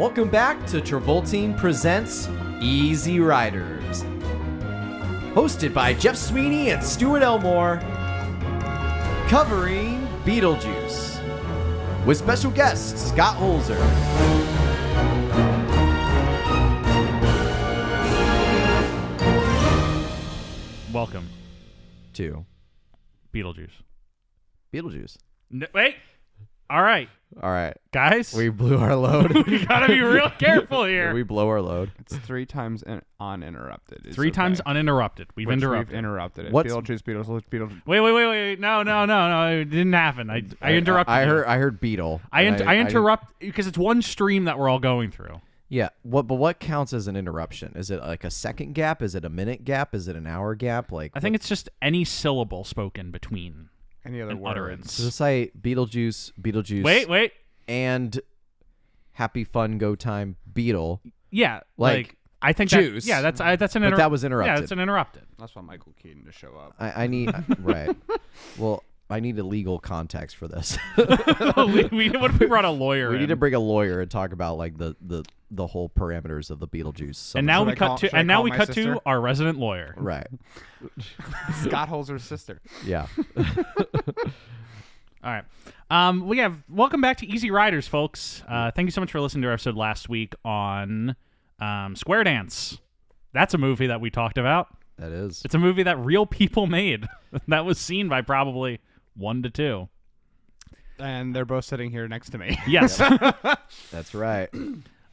Welcome back to Travoltine Presents Easy Ryders. Hosted by Jeff Sweeney and Stuart Elmore. Covering Beetlejuice. With special guest Scott Hoelzer. Welcome to Beetlejuice. Beetlejuice. No, wait. All right, guys. We blew our load. We gotta be real careful here. We blow our load. It's three times uninterrupted. It's Three times uninterrupted. We've interrupted. We've interrupted it. What's- Beetlejuice, Beetlejuice. Wait. No. It didn't happen. I interrupted. I you. heard Beetle. I and interrupt because it's one stream that we're all going through. Yeah. But what counts as an interruption? Is it like a second gap? Is it a minute gap? Is it an hour gap? Like I think it's just any syllable spoken between Any other an words? utterance. So just say Beetlejuice. Wait. And happy fun go time Beetle. Yeah, Like I think juice. That's an But that was interrupted. Yeah, that's an interrupted. That's why Michael Keaton to show up. I need right. Well, I need a legal context for this. What if we brought a lawyer? We in? need to bring a lawyer and talk about like the whole parameters of the Beetlejuice. And now Should we I cut call- to should I and now call we my cut sister? to our resident lawyer. Right. Scott Hoelzer's sister. Yeah. All right. We have welcome back to Easy Riders, folks. Thank you so much for listening to our episode last week on Square Dance. That's a movie that we talked about. That is. It's a movie that real people made that was seen by probably 1 to 2. And they're both sitting here next to me. Yes. That's right.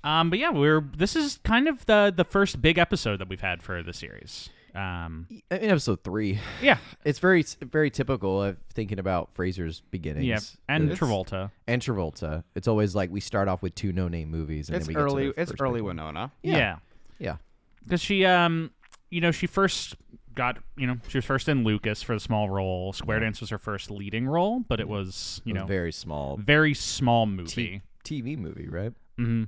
But yeah, this is kind of the first big episode that we've had for the series. In episode 3. Yeah. It's very typical of thinking about Fraser's beginnings. Yeah. And It's- Travolta. And Travolta. It's always like we start off with 2 no-name movies. And It's then we early. Get to the It's first early big one. Winona. Yeah. Yeah. Because she, she first got, she was first in Lucas for the small role. Square Dance was her first leading role, but it was, A very small very small movie. TV movie, right? Mm-hmm.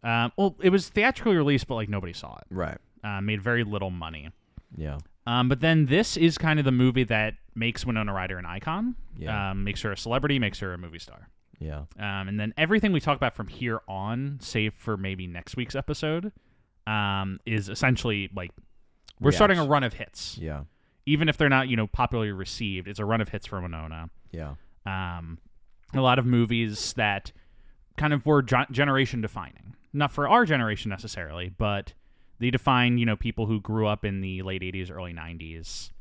Yeah. Well, it was theatrically released, but like nobody saw it. Right. Made very little money. Yeah. But then this is kind of the movie that makes Winona Ryder an icon. Yeah. Makes her a celebrity, makes her a movie star. Yeah. And then everything we talk about from here on, save for maybe next week's episode, is essentially like we're starting a run of hits. Yeah. Even if they're not, popularly received, it's a run of hits for Winona. Yeah. A lot of movies that kind of were generation defining. Not for our generation necessarily, but they define, people who grew up in the late 80s, early 90s.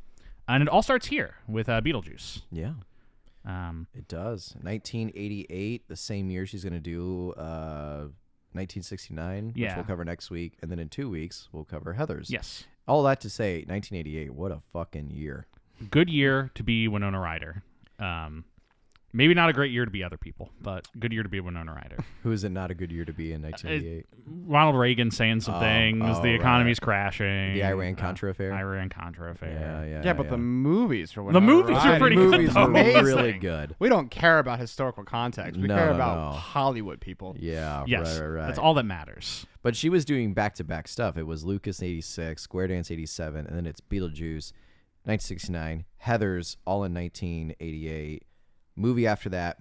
And it all starts here with Beetlejuice. Yeah. It does. 1988, the same year she's going to do 1969, which we'll cover next week. And then in 2 weeks, we'll cover Heathers. Yes. All that to say, 1988, what a fucking year. Good year to be Winona Ryder. Maybe not a great year to be other people, but good year to be Winona Ryder. Who is it not a good year to be in 1988? Ronald Reagan saying some things. The economy's crashing. The Iran-Contra affair? Iran-Contra affair. Yeah, but the movies for The Winona movies are Ryder. pretty The good. movies though. were Amazing. really good. We don't care about historical context. We No, care no, about no. Hollywood people. Yeah, Yes, right. that's all that matters. But she was doing back-to-back stuff. It was Lucas 86, Square Dance 87, and then it's Beetlejuice 1969, Heathers all in 1988. Movie after that,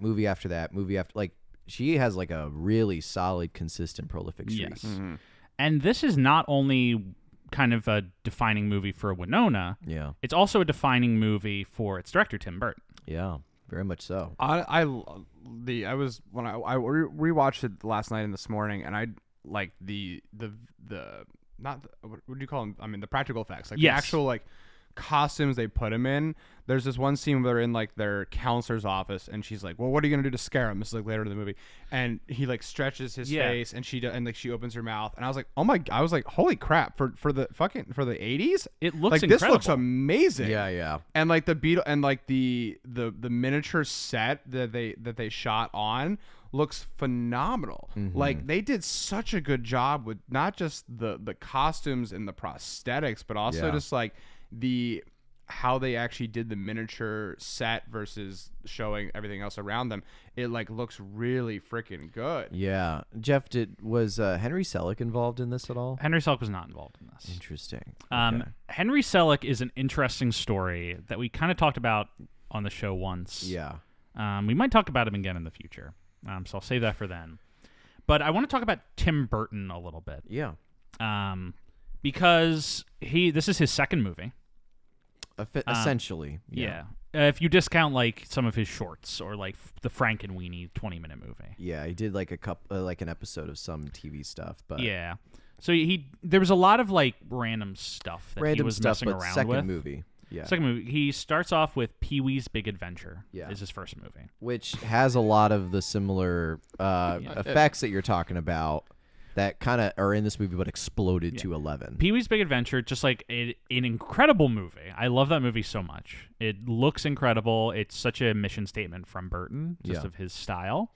like she has like a really solid, consistent, prolific streak. Yes. Mm-hmm. And this is not only kind of a defining movie for Winona, Yeah, it's also a defining movie for its director, Tim Burton. yeah, very much so. I rewatched it last night and this morning, and I like the not the, what do you call them? I mean the practical effects, like Yes. the actual like costumes they put him in. There's this one scene where they're in like their counselor's office, and she's like, "Well, what are you gonna do to scare him?" This is like later in the movie, and he like stretches his face, and she opens her mouth, and I was like, "Oh my!" I was like, "Holy crap!" For the 80s, It looks like incredible. this looks amazing. Yeah. And like the Beetle and like the miniature set that they shot on looks phenomenal. Like they did such a good job with not just the costumes and the prosthetics, but also just like how they actually did the miniature set versus showing everything else around them. It like looks really freaking good. Yeah. Jeff, was Henry Selick involved in this at all? Henry Selick was not involved in this. Interesting. Okay. Henry Selick is an interesting story that we kind of talked about on the show once. Yeah. We might talk about him again in the future. So I'll save that for then. But I want to talk about Tim Burton a little bit. Yeah. Because this is his second movie. Essentially. Yeah. If you discount like some of his shorts or like the Frankenweenie 20-minute movie. Yeah, he did like an episode of some TV stuff, but yeah. So there was a lot of like random stuff that he was messing around second with. movie. Yeah. Second movie. He starts off with Pee-wee's Big Adventure. Yeah. Is his first movie. Which has a lot of the similar effects that you're talking about that kind of are in this movie but exploded to 11. Pee-wee's Big Adventure, just like an incredible movie. I love that movie so much. It looks incredible. It's such a mission statement from Burton, just of his style.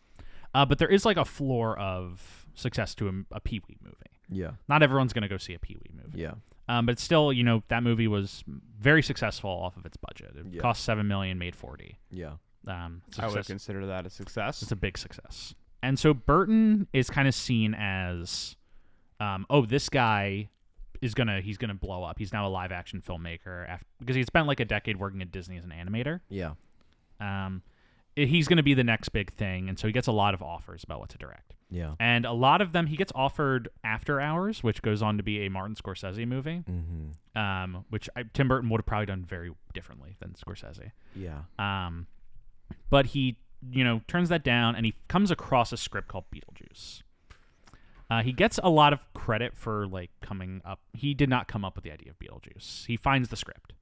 But there is like a floor of success to a Pee-wee movie. Yeah. Not everyone's going to go see a Pee-wee movie. Yeah. But still, that movie was very successful off of its budget. It cost $7 million, made $40. Yeah. I would consider that a success. It's a big success. And so Burton is kind of seen as, this guy he's gonna blow up. He's now a live action filmmaker because he spent like a decade working at Disney as an animator. Yeah. He's gonna be the next big thing, and so he gets a lot of offers about what to direct. Yeah. And a lot of them he gets offered After Hours, which goes on to be a Martin Scorsese movie. Mm-hmm. Which Tim Burton would have probably done very differently than Scorsese. Yeah. But he turns that down, and he comes across a script called Beetlejuice. He gets a lot of credit for like coming up. He did not come up with the idea of Beetlejuice. He finds the script.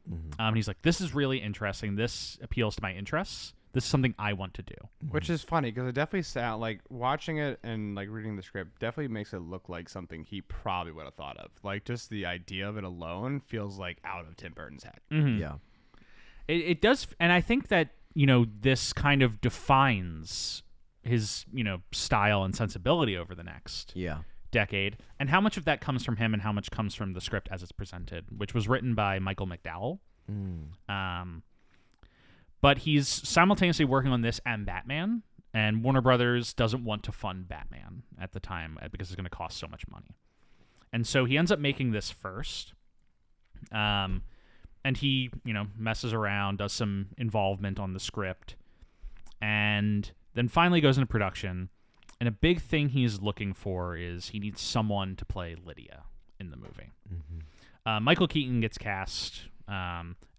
Mm-hmm. And he's like, this is really interesting. This appeals to my interests. This is something I want to do. Which is funny because it definitely sound like watching it and like reading the script definitely makes it look like something he probably would have thought of. Like just the idea of it alone feels like out of Tim Burton's head. Mm-hmm. Yeah. It does. And I think that, this kind of defines his, style and sensibility over the next decade. And how much of that comes from him and how much comes from the script as it's presented, which was written by Michael McDowell. But he's simultaneously working on this and Batman, and Warner Brothers doesn't want to fund Batman at the time because it's going to cost so much money. And so he ends up making this first. And he, messes around, does some involvement on the script, and then finally goes into production. And a big thing he's looking for is he needs someone to play Lydia in the movie. Mm-hmm. Michael Keaton gets cast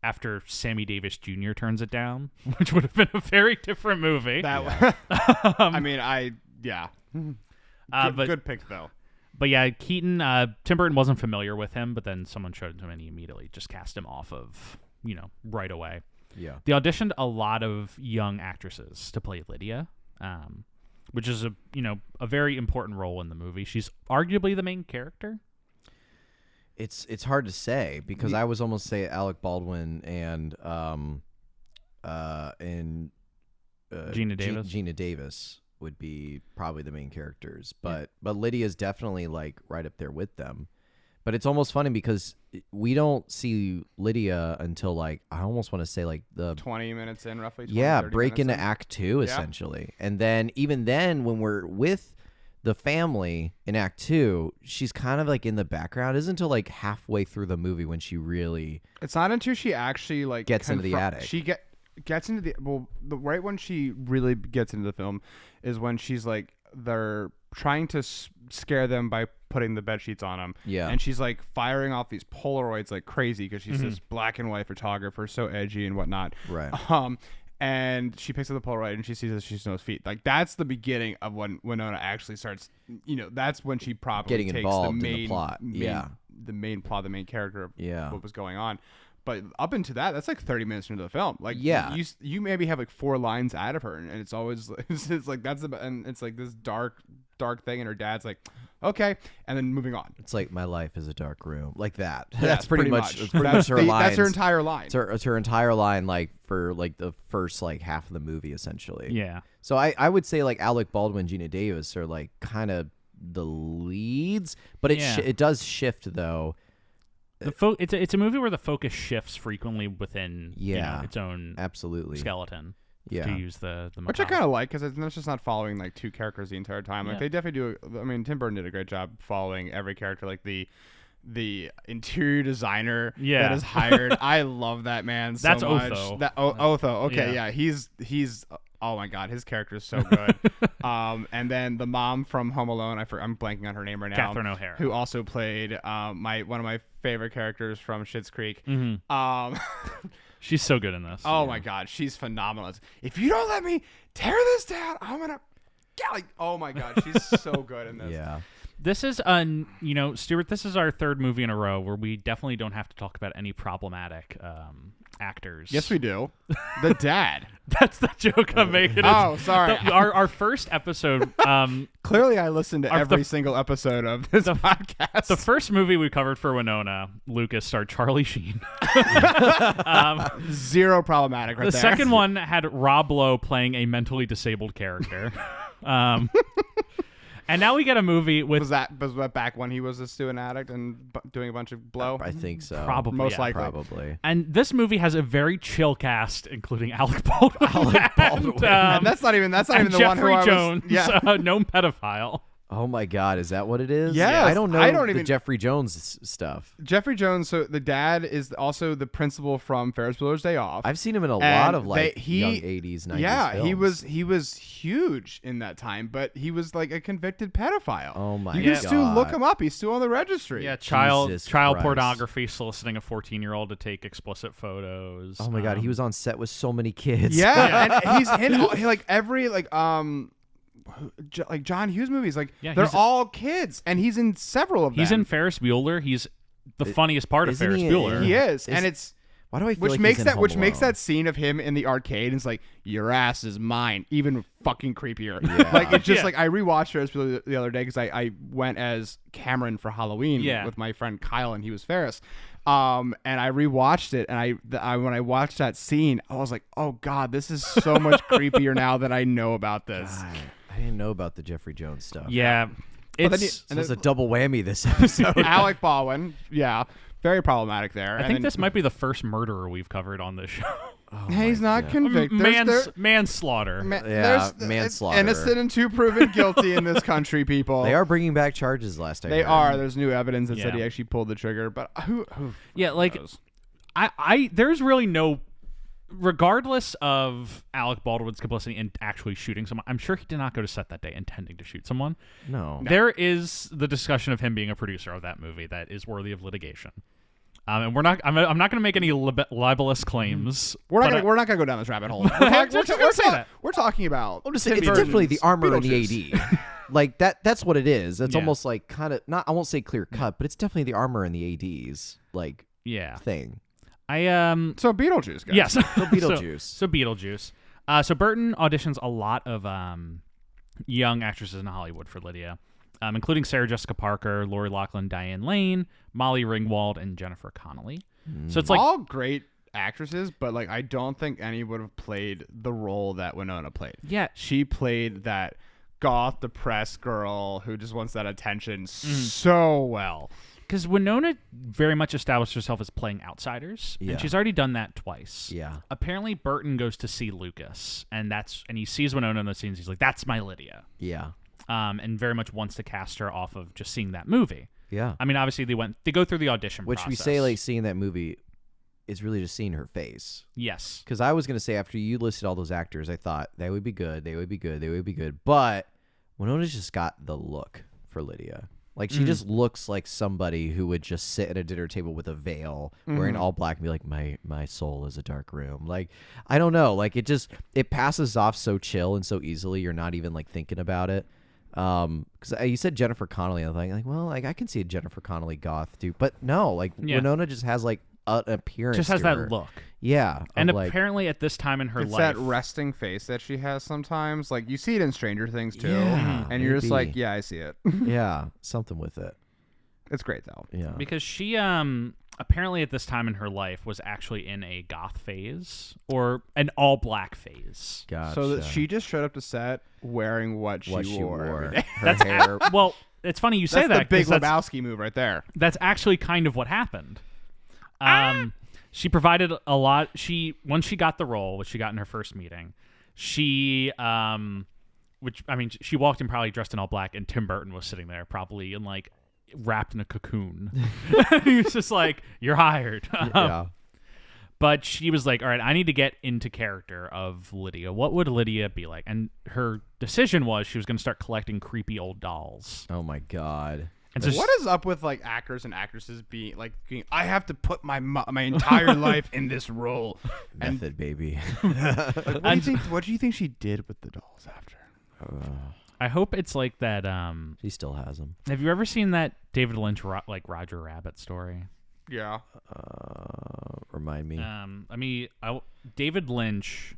after Sammy Davis Jr. turns it down, which would have been a very different movie. Good pick, though. But yeah, Keaton, Tim Burton wasn't familiar with him, but then someone showed it to him and he immediately just cast him off of, right away. Yeah. They auditioned a lot of young actresses to play Lydia, which is a very important role in the movie. She's arguably the main character. It's hard to say because I was almost say Alec Baldwin and Gina Davis would be probably the main characters, but Lydia's definitely like right up there with them. But it's almost funny because we don't see Lydia until like I almost want to say like the 20 minutes in, roughly. 20, break into Act 2 essentially, and then even then when we're with the family in Act 2, she's kind of like in the background. Isn't until like halfway through the movie when she really. It's not until she actually like gets into the attic. She gets into the right when she really gets into the film is when she's like they're trying to scare them by putting the bed sheets on them. Yeah. And she's like firing off these Polaroids like crazy because she's this black and white photographer, so edgy and whatnot. Right. And she picks up the Polaroid and she sees that she's Snow's feet. Like that's the beginning of when Winona actually starts. That's when she probably getting takes involved in the plot. The main plot, the main character of what was going on. But up into that's like 30 minutes into the film. Like you maybe have like 4 lines out of her, and it's always it's like and it's like this dark thing, and her dad's like, okay, and then moving on. It's like my life is a dark room, like that. Yeah, that's pretty much her line. That's her entire line. It's her entire line, like for like the first like half of the movie, essentially. Yeah. So I would say like Alec Baldwin, Gina Davis are like kind of the leads, but it does shift though. It's a movie where the focus shifts frequently within its own skeleton. Yeah. To use the which I kind of like because it's just not following like 2 characters the entire time. Like they definitely do. I mean, Tim Burton did a great job following every character. Like the interior designer that is hired. I love that man so That's much. Otho. Otho. Okay, yeah. He's Oh my God, his character is so good. And then the mom from Home Alone, I'm blanking on her name right now. Catherine O'Hara, who also played one of my favorite characters from Schitt's Creek. She's so good in this. Oh my God, she's phenomenal. If you don't let me tear this down, I'm gonna. Oh my God, she's so good in this. Yeah. This is Stuart, this is our third movie in a row where we definitely don't have to talk about any problematic actors. Yes, we do. The dad. That's the joke I'm making. Oh, sorry. Our first episode. Clearly, I listened to every single episode of this podcast. The first movie we covered for Winona, Lucas, starred Charlie Sheen. Zero problematic right the there. second one had Rob Lowe playing a mentally disabled character. And now we get a movie with... Was that back when he was a student addict and doing a bunch of blow? I think so. Probably. Most likely. Probably. And this movie has a very chill cast, including Alec Baldwin. And that's not even the Jeffrey one who Jones, I was... known pedophile. Oh my God, is that what it is? Yes. I don't know the even... Jeffrey Jones stuff. Jeffrey Jones, so the dad is also the principal from Ferris Bueller's Day Off. I've seen him in a lot of young 80s, 90s Yeah, films. he was huge in that time, but he was like a convicted pedophile. Oh my You God. can still look him up. He's still on the registry. Yeah, child Jesus Christ. pornography, soliciting a 14-year-old to take explicit photos. Oh my God, he was on set with so many kids. Yeah, and he's in like every like John Hughes movies. Like they're all kids, and he's in several of them. He's in Ferris Bueller. He's the funniest part of isn't Ferris he- Bueller. He is, and it's Why do I feel which like makes he's in that Home which makes Alone? that scene of him in the arcade. And it's like your ass is mine, even fucking creepier. Yeah. Like it's just like I rewatched Ferris Bueller the other day because I went as Cameron for Halloween with my friend Kyle, and he was Ferris. And I rewatched it, and I when I watched that scene, I was like, oh God, this is so much creepier now that I know about this. God, I didn't know about the Jeffrey Jones stuff. Yeah, it's So it's a double whammy this episode. Alec Baldwin, yeah, very problematic there. I think this might be the first murderer we've covered on this show. He's not convicted. Manslaughter. Manslaughter. Innocent until proven guilty in this country, people. They are bringing back charges last time. They are. There's new evidence that said he Yeah. actually pulled the trigger, but who Yeah, like knows? I there's really no, regardless of Alec Baldwin's complicity in actually shooting someone, I'm sure he did not go to set that day intending to shoot someone. No. There is the discussion of him being a producer of that movie that is worthy of litigation. And we're not. I'm not going to make any libelous claims. We're not gonna go down this rabbit hole. We're talking about. I'm just Tim saying, it's Burton's definitely the armor and the Beetlejuice. AD. Like that's what it is. It's Yeah. almost like kind of not. I won't say clear cut, but it's definitely the armor and the ADs like Yeah. thing. So Beetlejuice, guys. Yes. Beetlejuice. So Beetlejuice. So Burton auditions a lot of young actresses in Hollywood for Lydia, including Sarah Jessica Parker, Lori Loughlin, Diane Lane, Molly Ringwald, and Jennifer Connelly. So it's like all great actresses, but like I don't think any would have played the role that Winona played. Yeah. She played that goth, depressed girl who just wants that attention so well. because Winona very much established herself as playing outsiders, Yeah. and she's already done that twice. Yeah. Apparently, Burton goes to see Lucas, and he sees Winona in those scenes. He's like, "That's my Lydia," Yeah. and very much wants to cast her off of just seeing that movie. Yeah. I mean, obviously they go through the audition Which process. we say like seeing that movie is really just seeing her face. Yes. Because I was gonna say after you listed all those actors, I thought they would be good, they would be good, they would be good. But Winona's just got the look for Lydia. Like she just looks like somebody who would just sit at a dinner table with a veil, wearing all black, and be like, "My soul is a dark room." Like I don't know. Like it passes off so chill and so easily. You're not even like thinking about it. Because you said Jennifer Connelly, I was like, well, like I can see a Jennifer Connelly goth too, but no, like Winona just has like an appearance. Just has to that her. look. Yeah, And of, like, apparently at this time in her It's life, that resting face that she has sometimes. Like you see it in Stranger Things too, Yeah, and you're just maybe. like, yeah, I see it. yeah, something with it. It's great though. Yeah, because she apparently at this time in her life was actually in a goth phase or an all black phase. gotcha. So that she just showed up to set wearing what she wore. every day. Her hair. Well, it's funny you say That's that. the Big 'cause that's- Lebowski move right there. That's actually kind of what happened. She provided a lot. Once she got the role, which she got in her first meeting, she walked in probably dressed in all black, and Tim Burton was sitting there probably in like wrapped in a cocoon. He was just like, "You're hired." Yeah. But she was like, all right, I need to get into character of Lydia. What would Lydia be like? And her decision was she was going to start collecting creepy old dolls. Oh my god. And so What is up with like actors and actresses being like, I have to put my entire life in this role? Method, baby. What do you think she did with the dolls after? I hope it's like that. She still has them. Have you ever seen that David Lynch like Roger Rabbit story? Yeah. Remind me. David Lynch,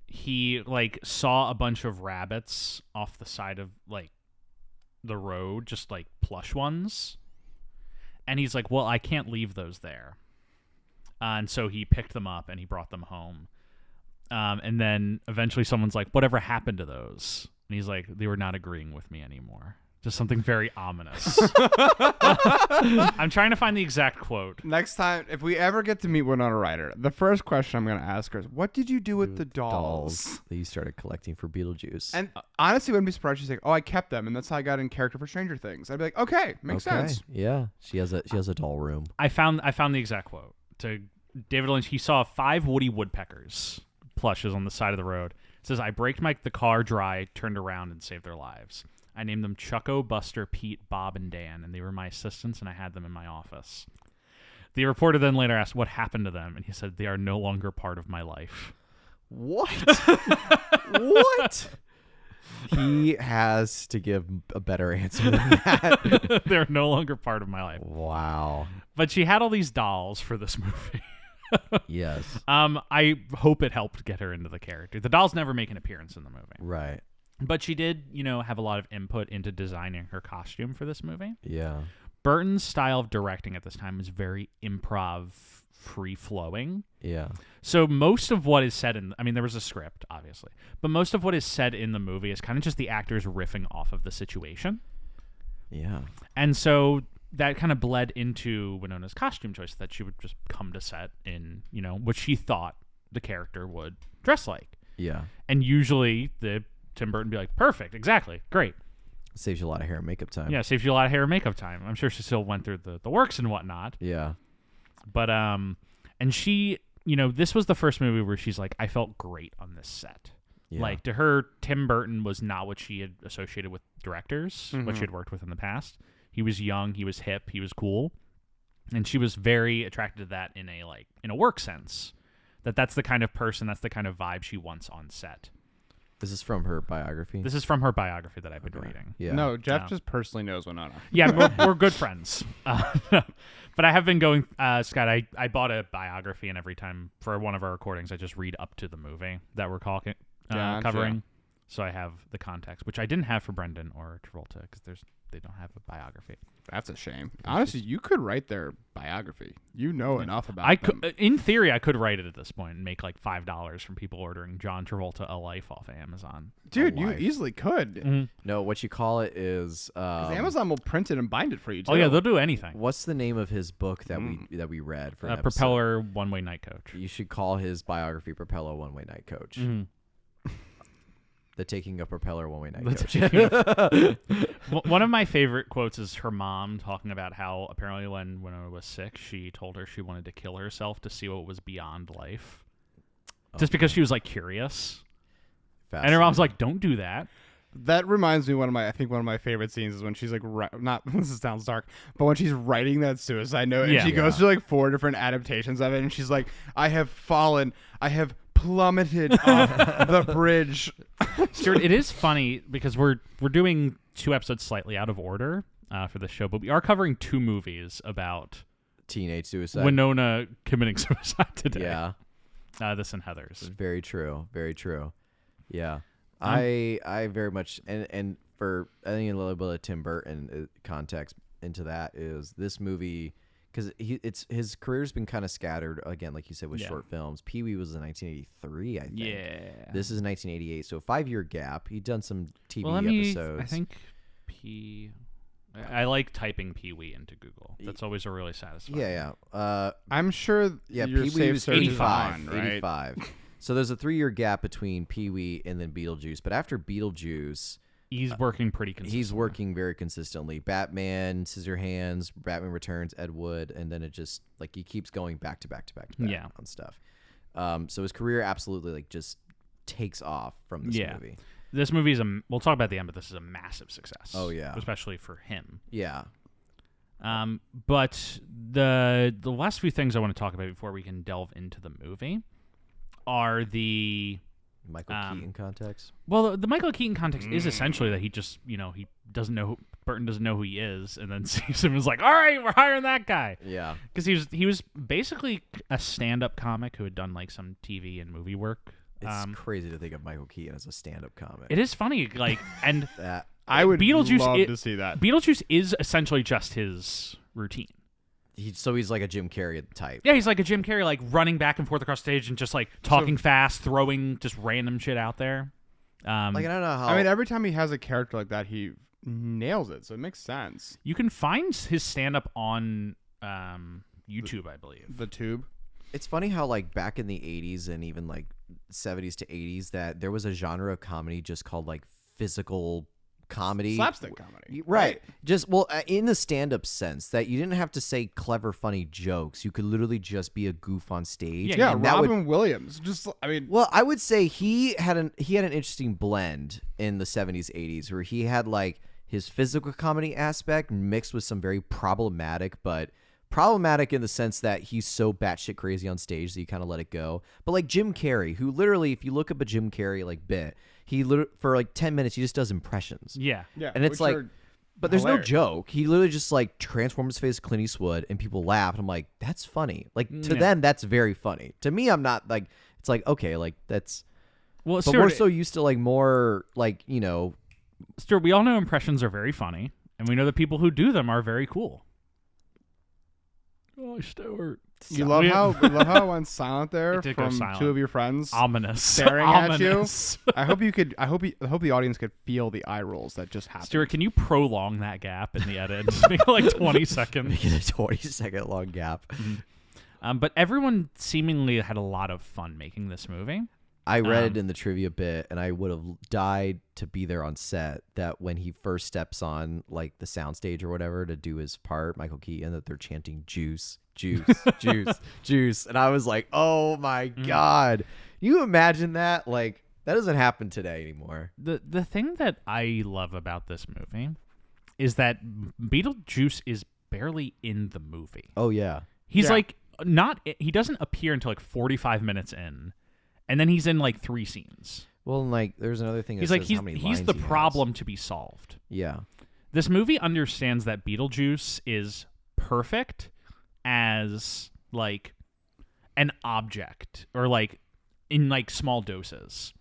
he like saw a bunch of rabbits off the side of like the road, just like plush ones, and he's like, well, I can't leave those there, and so he picked them up and he brought them home, and then eventually someone's like, whatever happened to those? And he's like, they were not agreeing with me anymore. Just something very ominous. I'm trying to find the exact quote. Next time, if we ever get to meet Winona Ryder, the first question I'm going to ask her is, what did you do with the dolls that you started collecting for Beetlejuice? And honestly, wouldn't be surprised. She's like, oh, I kept them, and that's how I got in character for Stranger Things. I'd be like, okay, makes sense. Yeah, she has a doll room. I found the exact quote to David Lynch. He saw 5 Woody Woodpeckers plushes on the side of the road. It says, I braked the car dry, turned around, and saved their lives. I named them Chucko, Buster, Pete, Bob, and Dan, and they were my assistants, and I had them in my office. The reporter then later asked, what happened to them? And he said, they are no longer part of my life. What? What? He has to give a better answer than that. They're no longer part of my life. Wow. But she had all these dolls for this movie. Yes. I hope it helped get her into the character. The dolls never make an appearance in the movie. Right. But she did, have a lot of input into designing her costume for this movie. Yeah. Burton's style of directing at this time was very improv, free-flowing. Yeah. So most of what is said there was a script, obviously, but most of what is said in the movie is kind of just the actors riffing off of the situation. Yeah. And so that kind of bled into Winona's costume choice, that she would just come to set in, what she thought the character would dress like. Yeah. And usually Tim Burton be like, perfect, exactly, great. Saves you a lot of hair and makeup time. Yeah, saves you a lot of hair and makeup time. I'm sure she still went through the works and whatnot. Yeah. But, and she, this was the first movie where she's like, I felt great on this set. Yeah. Like, to her, Tim Burton was not what she had associated with directors, what she had worked with in the past. He was young, he was hip, he was cool. And she was very attracted to that in a work sense. That's the kind of person, that's the kind of vibe she wants on set. This is from her biography? This is from her biography that I've been reading. Yeah. No, Jeff just personally knows Winona. Yeah, we're good friends. But I have been going, Scott, I bought a biography, and every time for one of our recordings, I just read up to the movie that we're covering. So I have the context, which I didn't have for Brendan or Travolta, because they don't have a biography. That's a shame. Honestly, you could write their biography. You know enough about them. In theory, I could write it at this point and make like $5 from people ordering John Travolta A Life off of Amazon. Dude, you easily could. Mm-hmm. No, what you call it is 'Cause Amazon will print it and bind it for you, too. Oh, yeah, they'll do anything. What's the name of his book that we read for an episode? Propeller One-Way Night Coach. You should call his biography Propeller One-Way Night Coach. Mm-hmm. The Taking a Propeller One-Way Night Coach. One of my favorite quotes is her mom talking about how apparently when Winona was sick, she told her she wanted to kill herself to see what was beyond life. Just because she was like curious. And her mom's like, don't do that. That reminds me one of my favorite scenes is when she's like this sounds dark, but when she's writing that suicide note and she goes through like 4 different adaptations of it, and she's like, I have plummeted off the bridge. Stuart, it is funny because we're doing 2 episodes slightly out of order for the show, but we are covering 2 movies about teenage suicide. Winona committing suicide today. Yeah. This and Heather's. Very true. Very true. Yeah. I very much and for adding a little bit of Tim Burton context into that is this movie, because his career's been kind of scattered again, like you said, with short films. Pee-wee was in 1983, I think. Yeah. This is 1988, so a 5-year gap. He'd done some TV episodes. I think I like typing Pee-wee into Google. That's always a really satisfying. Yeah. I'm sure. Yeah, your Pee-wee safe was search is 85. on, right? 85. So there's a 3-year gap between Pee-wee and then Beetlejuice. But after Beetlejuice, He's working pretty consistently. He's working very consistently. Batman, Scissorhands, Batman Returns, Ed Wood, and then it just like he keeps going back to back to back to back on stuff. So his career absolutely like just takes off from this movie. This movie is we'll talk about the end, but this is a massive success. Oh yeah, especially for him. Yeah. But the last few things I want to talk about before we can delve into the movie are the Michael Keaton context. Well, the Michael Keaton context is essentially that he just, he doesn't know Burton doesn't know who he is, and then sees him and is like, all right, we're hiring that guy. Yeah. Because he was basically a stand-up comic who had done like some TV and movie work. It's crazy to think of Michael Keaton as a stand-up comic. It is funny, like, and that I would Beetlejuice love to see that. Beetlejuice is essentially just his routine. So he's like a Jim Carrey type. Yeah, he's like a Jim Carrey, like running back and forth across stage and just like talking fast, throwing just random shit out there. Like I don't know how. I mean, every time he has a character like that, he nails it. So it makes sense. You can find his stand-up on YouTube, I believe. The Tube. It's funny how like back in the 80s and even like 70s to 80s that there was a genre of comedy just called like physical comedy, slapstick comedy, right? Just in the stand-up sense that you didn't have to say clever, funny jokes. You could literally just be a goof on stage. Yeah, and Robin Williams. Just, I mean, well, I would say he had an interesting blend in the 70s, 80s, where he had like his physical comedy aspect mixed with some very problematic in the sense that he's so batshit crazy on stage that you kind of let it go. But like Jim Carrey, who literally, if you look up a Jim Carrey like bit, he literally for like 10 minutes he just does impressions. Yeah. And it's like, but there's no joke. He literally just like transforms his face to Clint Eastwood and people laugh. And I'm like, that's funny. Like to them, that's very funny. To me, I'm not like, it's like, okay, like that's, well, but Stuart, we're so used to like more like, Stuart, we all know impressions are very funny and we know that people who do them are very cool. Oh, Stuart. You love how it went silent there from silent. Two of your friends, ominous, staring ominous. at you. I hope the audience could feel the eye rolls that just happened. Stuart, can you prolong that gap in the edit? Just make it like 20 seconds. Make it a 20-second long gap. Mm-hmm. But everyone seemingly had a lot of fun making this movie. I read it in the trivia bit, and I would have died to be there on set, that when he first steps on like the soundstage or whatever to do his part, Michael Keaton, that they're chanting juice, juice, juice, juice. And I was like, oh my God. You imagine that? Like, that doesn't happen today anymore. The thing that I love about this movie is that Beetlejuice is barely in the movie. Oh, yeah. He's like, he doesn't appear until like 45 minutes in. And then he's in like 3 scenes. Well, like there's another thing. He's like he's the problem to be solved. Yeah. This movie understands that Beetlejuice is perfect as like an object or like in like small doses.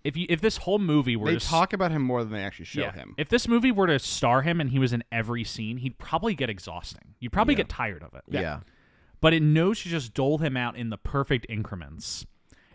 If this whole movie were they talk about him more than they actually show him. If this movie were to star him and he was in every scene, he'd probably get exhausting. You'd probably get tired of it. Yeah. But it knows to just dole him out in the perfect increments.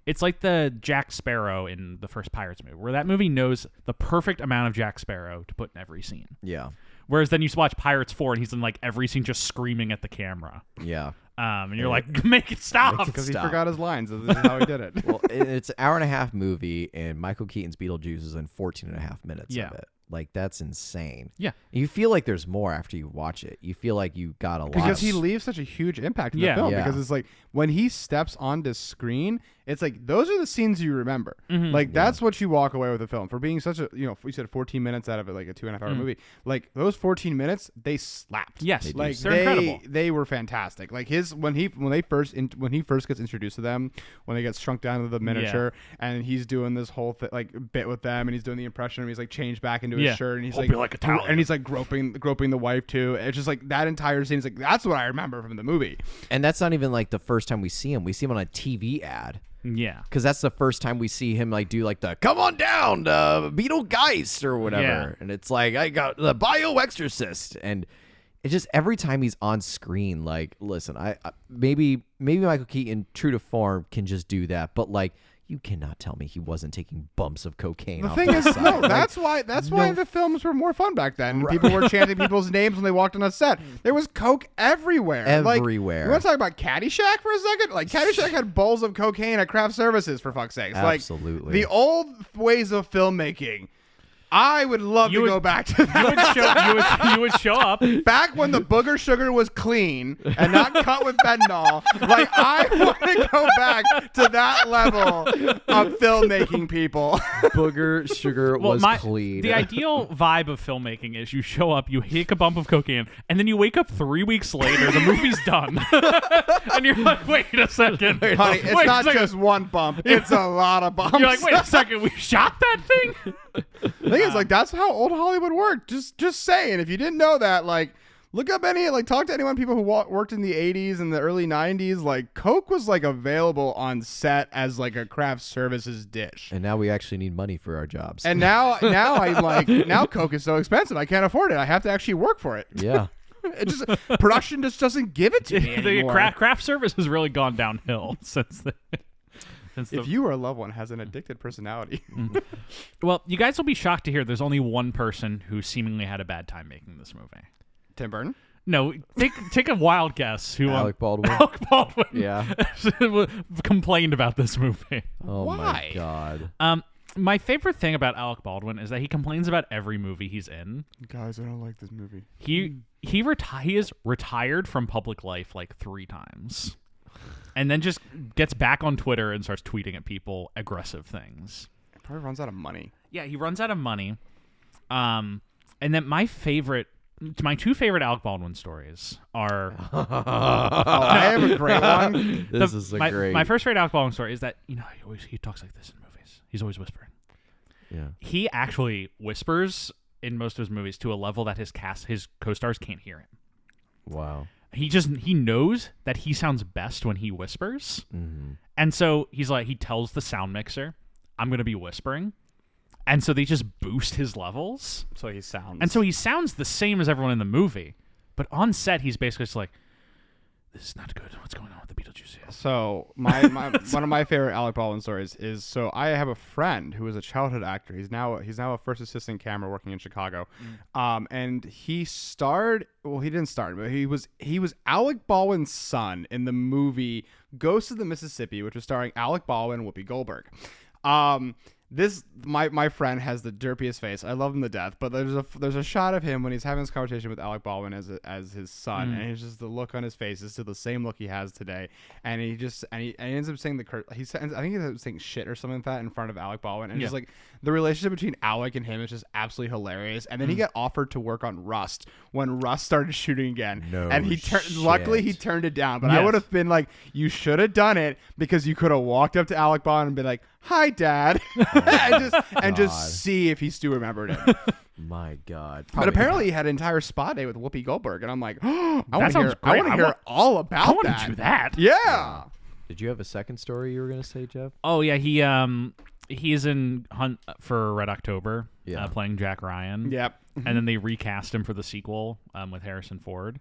It's like the Jack Sparrow in the first Pirates movie, where that movie knows the perfect amount of Jack Sparrow to put in every scene. Yeah. Whereas then you watch Pirates 4 and he's in like every scene just screaming at the camera. Yeah. And you're like, make it stop. Because he forgot his lines. This is how he did it. Well, it's an hour-and-a-half movie, and Michael Keaton's Beetlejuice is in 14 and a half minutes of it. Like, that's insane. Yeah. You feel like there's more after you watch it. You feel like you got a lot. Because he leaves such a huge impact in the film. Yeah. Because it's like, when he steps onto screen, it's like, those are the scenes you remember. Mm-hmm. Like, that's what you walk away with the film. For being such a, we said 14 minutes out of it, like a 2.5 hour movie. Like, those 14 minutes, they slapped. Yes. Like, they're incredible. They were fantastic. Like, when he first gets introduced to them, when they get shrunk down to the miniature, and he's doing this whole bit with them, and he's doing the impression, and he's like changed back into his shirt, and he's like Italian. And he's like groping the wife too. It's just like that entire scene is like, that's what I remember from the movie. And that's not even like the first time we see him. We see him on a TV ad. Yeah. Because that's the first time we see him like do like the come on down, Beetlegeist or whatever. Yeah. And it's like, I got the bio exorcist. And it's just every time he's on screen, like, listen, I maybe Michael Keaton, true to form, can just do that. But like, you cannot tell me he wasn't taking bumps of cocaine. The off thing is, side. no, that's why the films were more fun back then. Right. People were chanting people's names when they walked on a set. There was coke everywhere. Everywhere. Like, you want to talk about Caddyshack for a second? Like, Caddyshack had bowls of cocaine at craft services, for fuck's sakes. Absolutely. Like, the old ways of filmmaking I would love to go back to that. You would show up. Back when the booger sugar was clean and not cut with fentanyl. Like, I want to go back to that level of filmmaking, people. Booger sugar was clean. The ideal vibe of filmmaking is you show up, you take a bump of cocaine, and then you wake up 3 weeks later, the movie's done. And you're like, wait a second. Honey, it's not just one bump. It's a lot of bumps. You're like, wait a second, we shot that thing? The thing is, like, that's how old Hollywood worked. Just saying. If you didn't know that, like, look up talk to people who worked in the 80s and the early 90s. Like, Coke was, like, available on set as, like, a craft services dish. And now we actually need money for our jobs. And now Coke is so expensive. I can't afford it. I have to actually work for it. Yeah. Production just doesn't give it to me anymore. The craft service has really gone downhill since the... If you or a loved one has an addicted personality. Well, you guys will be shocked to hear there's only one person who seemingly had a bad time making this movie. Tim Burton? No, take a wild guess. Who? Alec Baldwin. Alec Baldwin. Yeah. Complained about this movie. Oh, Why? my God. My favorite thing about Alec Baldwin is that he complains about every movie he's in. Guys, I don't like this movie. He is retired from public life like 3 times. And then just gets back on Twitter and starts tweeting at people aggressive things. It probably runs out of money. Yeah, he runs out of money. And then my 2 favorite Alec Baldwin stories are... I have a great one. This is great... My first favorite Alec Baldwin story is that, he talks like this in movies. He's always whispering. Yeah. He actually whispers in most of his movies to a level that his co-stars can't hear him. Wow. He knows that he sounds best when he whispers. Mm-hmm. And so he tells the sound mixer, I'm going to be whispering. And so they just boost his levels. So he sounds the same as everyone in the movie. But on set, he's basically just like, this is not good. What's going on with the Beetlejuice here? So my one of my favorite Alec Baldwin stories is, so I have a friend who is a childhood actor. He's now a first assistant camera working in Chicago. And he starred, well, he didn't star, but he was Alec Baldwin's son in the movie Ghost of the Mississippi, which was starring Alec Baldwin and Whoopi Goldberg. My friend has the derpiest face. I love him to death, but there's a shot of him when he's having this conversation with Alec Baldwin as his son, and it's just the look on his face is still the same look he has today, and he ends up saying I think he ends up saying shit or something like that in front of Alec Baldwin, and just like the relationship between Alec and him is just absolutely hilarious. And then he got offered to work on Rust when Rust started shooting again, luckily he turned it down. But I would have been like, you should have done it, because you could have walked up to Alec Baldwin and been like, "Hi, Dad," and just see if he still remembered it. My God. But apparently he had an entire spa day with Whoopi Goldberg, and I'm like, I That sounds great. want to hear all about that. I want to do that. Yeah. Did you have a second story you were going to say, Jeff? Oh, yeah. He's in Hunt for Red October, playing Jack Ryan. Yep. And then they recast him for the sequel with Harrison Ford.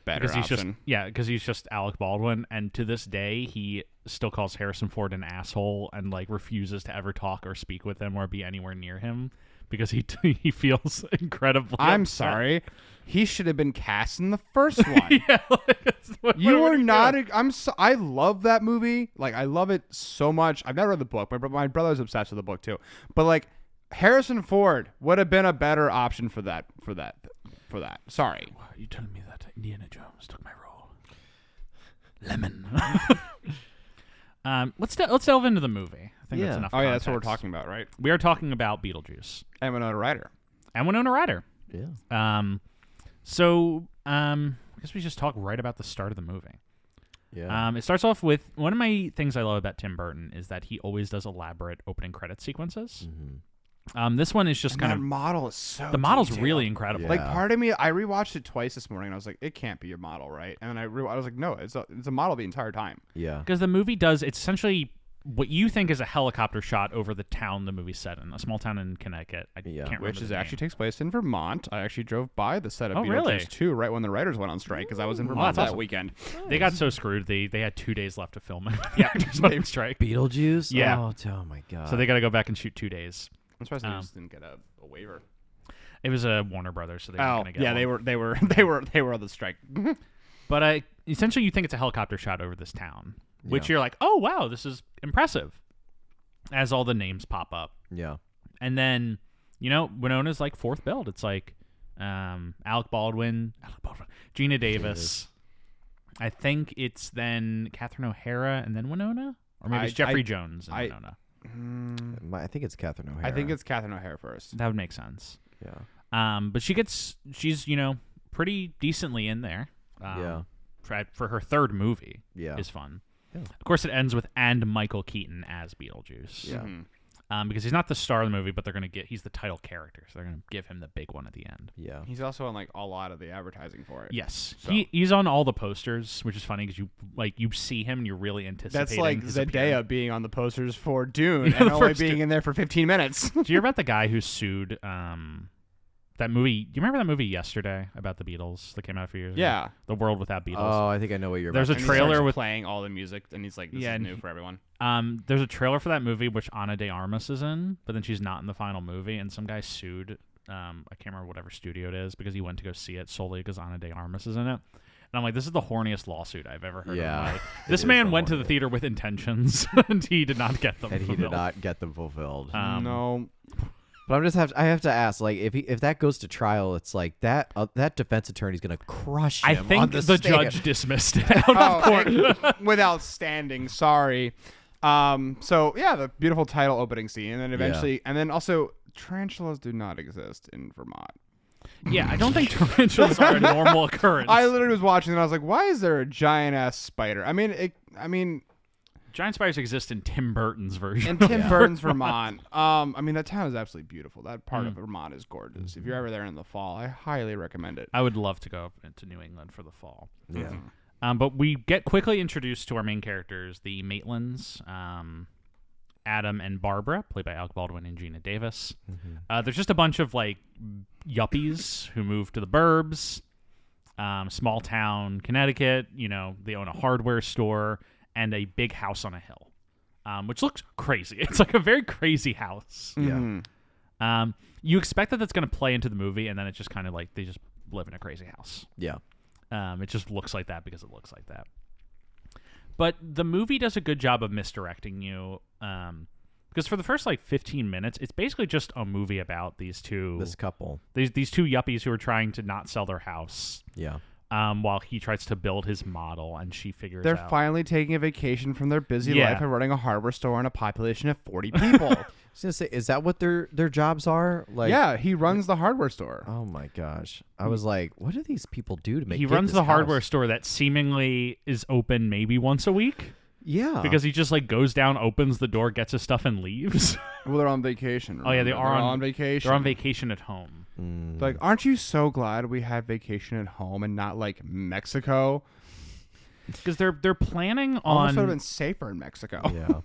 Better option. Because he's just Alec Baldwin, and to this day he still calls Harrison Ford an asshole and like refuses to ever talk or speak with him or be anywhere near him because he feels incredibly I'm upset. sorry. He should have been cast in the first one. Yeah, you are not. I love that movie. Like, I love it so much. I've never read the book. My brother's obsessed with the book too. But like, Harrison Ford would have been a better option for that. Sorry. Why are you telling me that Indiana Jones took my role? Lemon. Let's delve into the movie. I think that's enough. Oh yeah, that's context. what we're talking about, right? We are talking about Beetlejuice And Winona Ryder. Yeah. I guess we just talk right about the start of the movie. Yeah. It starts off with one of my things I love about Tim Burton is that he always does elaborate opening credit sequences. Mm-hmm. This one is just The model is so the model's detailed. really incredible. Yeah. Like, part of me, I rewatched it twice this morning, and I was like, it can't be your model, right? And then I was like, no, it's a model the entire time. Yeah. Because the movie it's essentially what you think is a helicopter shot over the town the movie's set in, a small town in Connecticut. I can't remember Which the actually name. takes place in Vermont. I actually drove by the set of Beetlejuice really? 2 right when the Ryders went on strike, because I was in Vermont that's that awesome. weekend. They got so screwed. They had 2 days left to film it. Yeah, they strike. Beetlejuice? Yeah. Oh my God. So they got to go back and shoot 2 days. I'm surprised they just didn't get a waiver. It was a Warner Brothers, so they weren't going to get one. they were on the strike. But essentially, you think it's a helicopter shot over this town, which you're like, oh wow, this is impressive, as all the names pop up. Yeah. And then Winona's like fourth build. It's like Alec Baldwin, Gina Davis. I think it's then Catherine O'Hara and then Winona, or maybe it's Jeffrey Jones and Winona. I think it's Catherine O'Hara. I think it's Catherine O'Hara first. That would make sense. Yeah. But she's pretty decently in there. For her third movie. Yeah. Is fun. Yeah. Of course, it ends with Michael Keaton as Beetlejuice. Yeah. Because he's not the star of the movie, but he's the title character, so they're gonna give him the big one at the end. Yeah. He's also on like a lot of the advertising for it. Yes, so. he's on all the posters, which is funny because you see him and you're really anticipating. That's like his Zendaya appearance. being on the posters for Dune and only being in there for 15 minutes. Do you hear about the guy who sued that movie? Do you remember that movie Yesterday about the Beatles that came out a few years ago? The World Without Beatles. Oh, I think I know what you're. There's about a to trailer say. with playing all the music, and he's like, "This is new for everyone." There's a trailer for that movie which Ana de Armas is in, but then she's not in the final movie, and some guy sued. I can't remember whatever studio it is because he went to go see it solely because Ana de Armas is in it. And I'm like, this is the horniest lawsuit I've ever heard. Yeah, of my life. This man went to the theater with intentions, and he did not get them. And he did not get them fulfilled. No. But I have to ask, like, if that goes to trial, it's like that defense attorney's gonna crush him. I think on the the stand. judge dismissed it out of court without standing. Sorry. So yeah, the beautiful title opening scene, and then eventually, and then also, tarantulas do not exist in Vermont. Yeah, I don't think tarantulas are a normal occurrence. I literally was watching and I was like, why is there a giant ass spider? I mean, giant spiders exist in Tim Burton's version. in Tim Burton's Vermont. I mean, that town is absolutely beautiful. That part of Vermont is gorgeous. If you're ever there in the fall, I highly recommend it. I would love to go up into New England for the fall. Yeah. But we get quickly introduced to our main characters, the Maitlands, Adam and Barbara, played by Alec Baldwin and Gina Davis. There's just a bunch of like yuppies who moved to the burbs, small town Connecticut. They own a hardware store and a big house on a hill, which looks crazy. It's like a very crazy house. Yeah. You expect that that's going to play into the movie, and then it's just kind of like they just live in a crazy house. Yeah. It just looks like that because it looks like that. But the movie does a good job of misdirecting you, because for the first like 15 minutes, it's basically just a movie about this couple, these two yuppies who are trying to not sell their house. Yeah. While he tries to build his model, and she figures They're out finally taking a vacation from their busy life and running a hardware store in a population of 40 people. I was gonna say, is that what their jobs are? Like, yeah, he runs the hardware store. Oh my gosh, I was like, what do these people do to make? He runs the hardware store that seemingly is open maybe once a week. Yeah, because he just like goes down, opens the door, gets his stuff, and leaves. Well, they're on vacation. Remember? Oh yeah, they're on vacation. They're on vacation at home. Like, aren't you so glad we had vacation at home and not like Mexico? Because they're planning on. Almost would have been safer in Mexico. Yeah.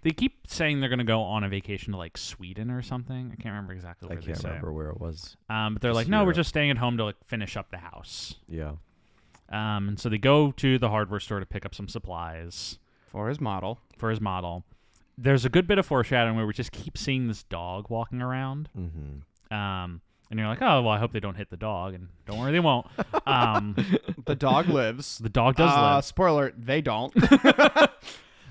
They keep saying they're going to go on a vacation to like Sweden or something. I can't remember exactly where they say. I can't remember where it was. But they're like, no, we're just staying at home to like finish up the house. Yeah. And so they go to the hardware store to pick up some supplies For his model. There's a good bit of foreshadowing where we just keep seeing this dog walking around. And you're like, oh, well, I hope they don't hit the dog. And don't worry, they won't. The dog lives. The dog does live. Spoiler, they don't.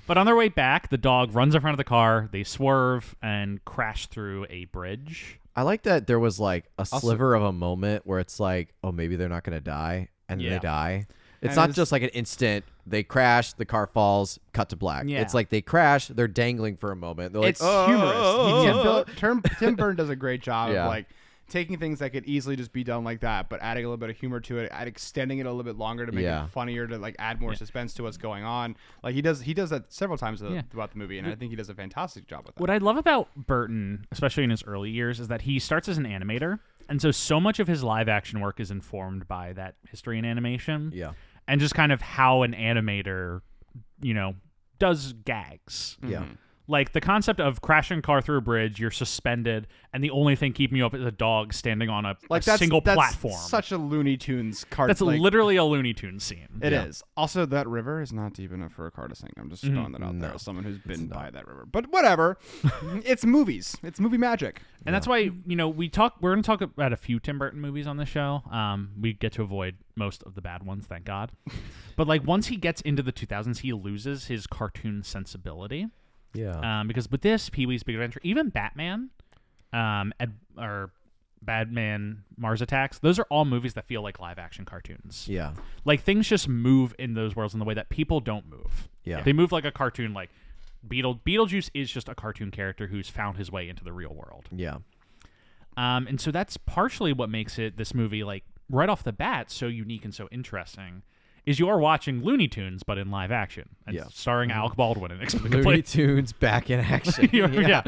But on their way back, the dog runs in front of the car. They swerve and crash through a bridge. I like that there was like a sliver of a moment where it's like, oh, maybe they're not going to die. And then they die. It's not just like an instant. They crash, the car falls, cut to black. Yeah. It's like they crash, they're dangling for a moment. They're like, It's humorous. Tim Burton does a great job of like taking things that could easily just be done like that, but adding a little bit of humor to it, and extending it a little bit longer to make it funnier, to like add more suspense to what's going on. Like he does that several times throughout the movie, and I think he does a fantastic job with that. What I love about Burton, especially in his early years, is that he starts as an animator, and so much of his live action work is informed by that history in animation. Yeah. And just kind of how an animator, does gags. Yeah. Like the concept of crashing a car through a bridge, you're suspended, and the only thing keeping you up is a dog standing on a single platform. Such a Looney Tunes car. That's literally a Looney Tunes scene. It is. Also, that river is not deep enough for a car to sink. I'm just throwing that out there as someone who's been by that river. But whatever. It's movies. It's movie magic. And that's why, we're going to talk about a few Tim Burton movies on the show. We get to avoid most of the bad ones, thank God. But like once he gets into the 2000s, he loses his cartoon sensibility. Yeah. Because with this, Pee-wee's Big Adventure, even Batman, or Batman Mars Attacks, those are all movies that feel like live action cartoons. Yeah. Like things just move in those worlds in the way that people don't move. Yeah. They move like a cartoon. Like Beetlejuice is just a cartoon character who's found his way into the real world. Yeah. And so that's partially what makes this movie, like right off the bat, so unique and so interesting. Is you are watching Looney Tunes, but in live action, and starring Alec Baldwin inexplicably. Looney Tunes back in action. Yeah.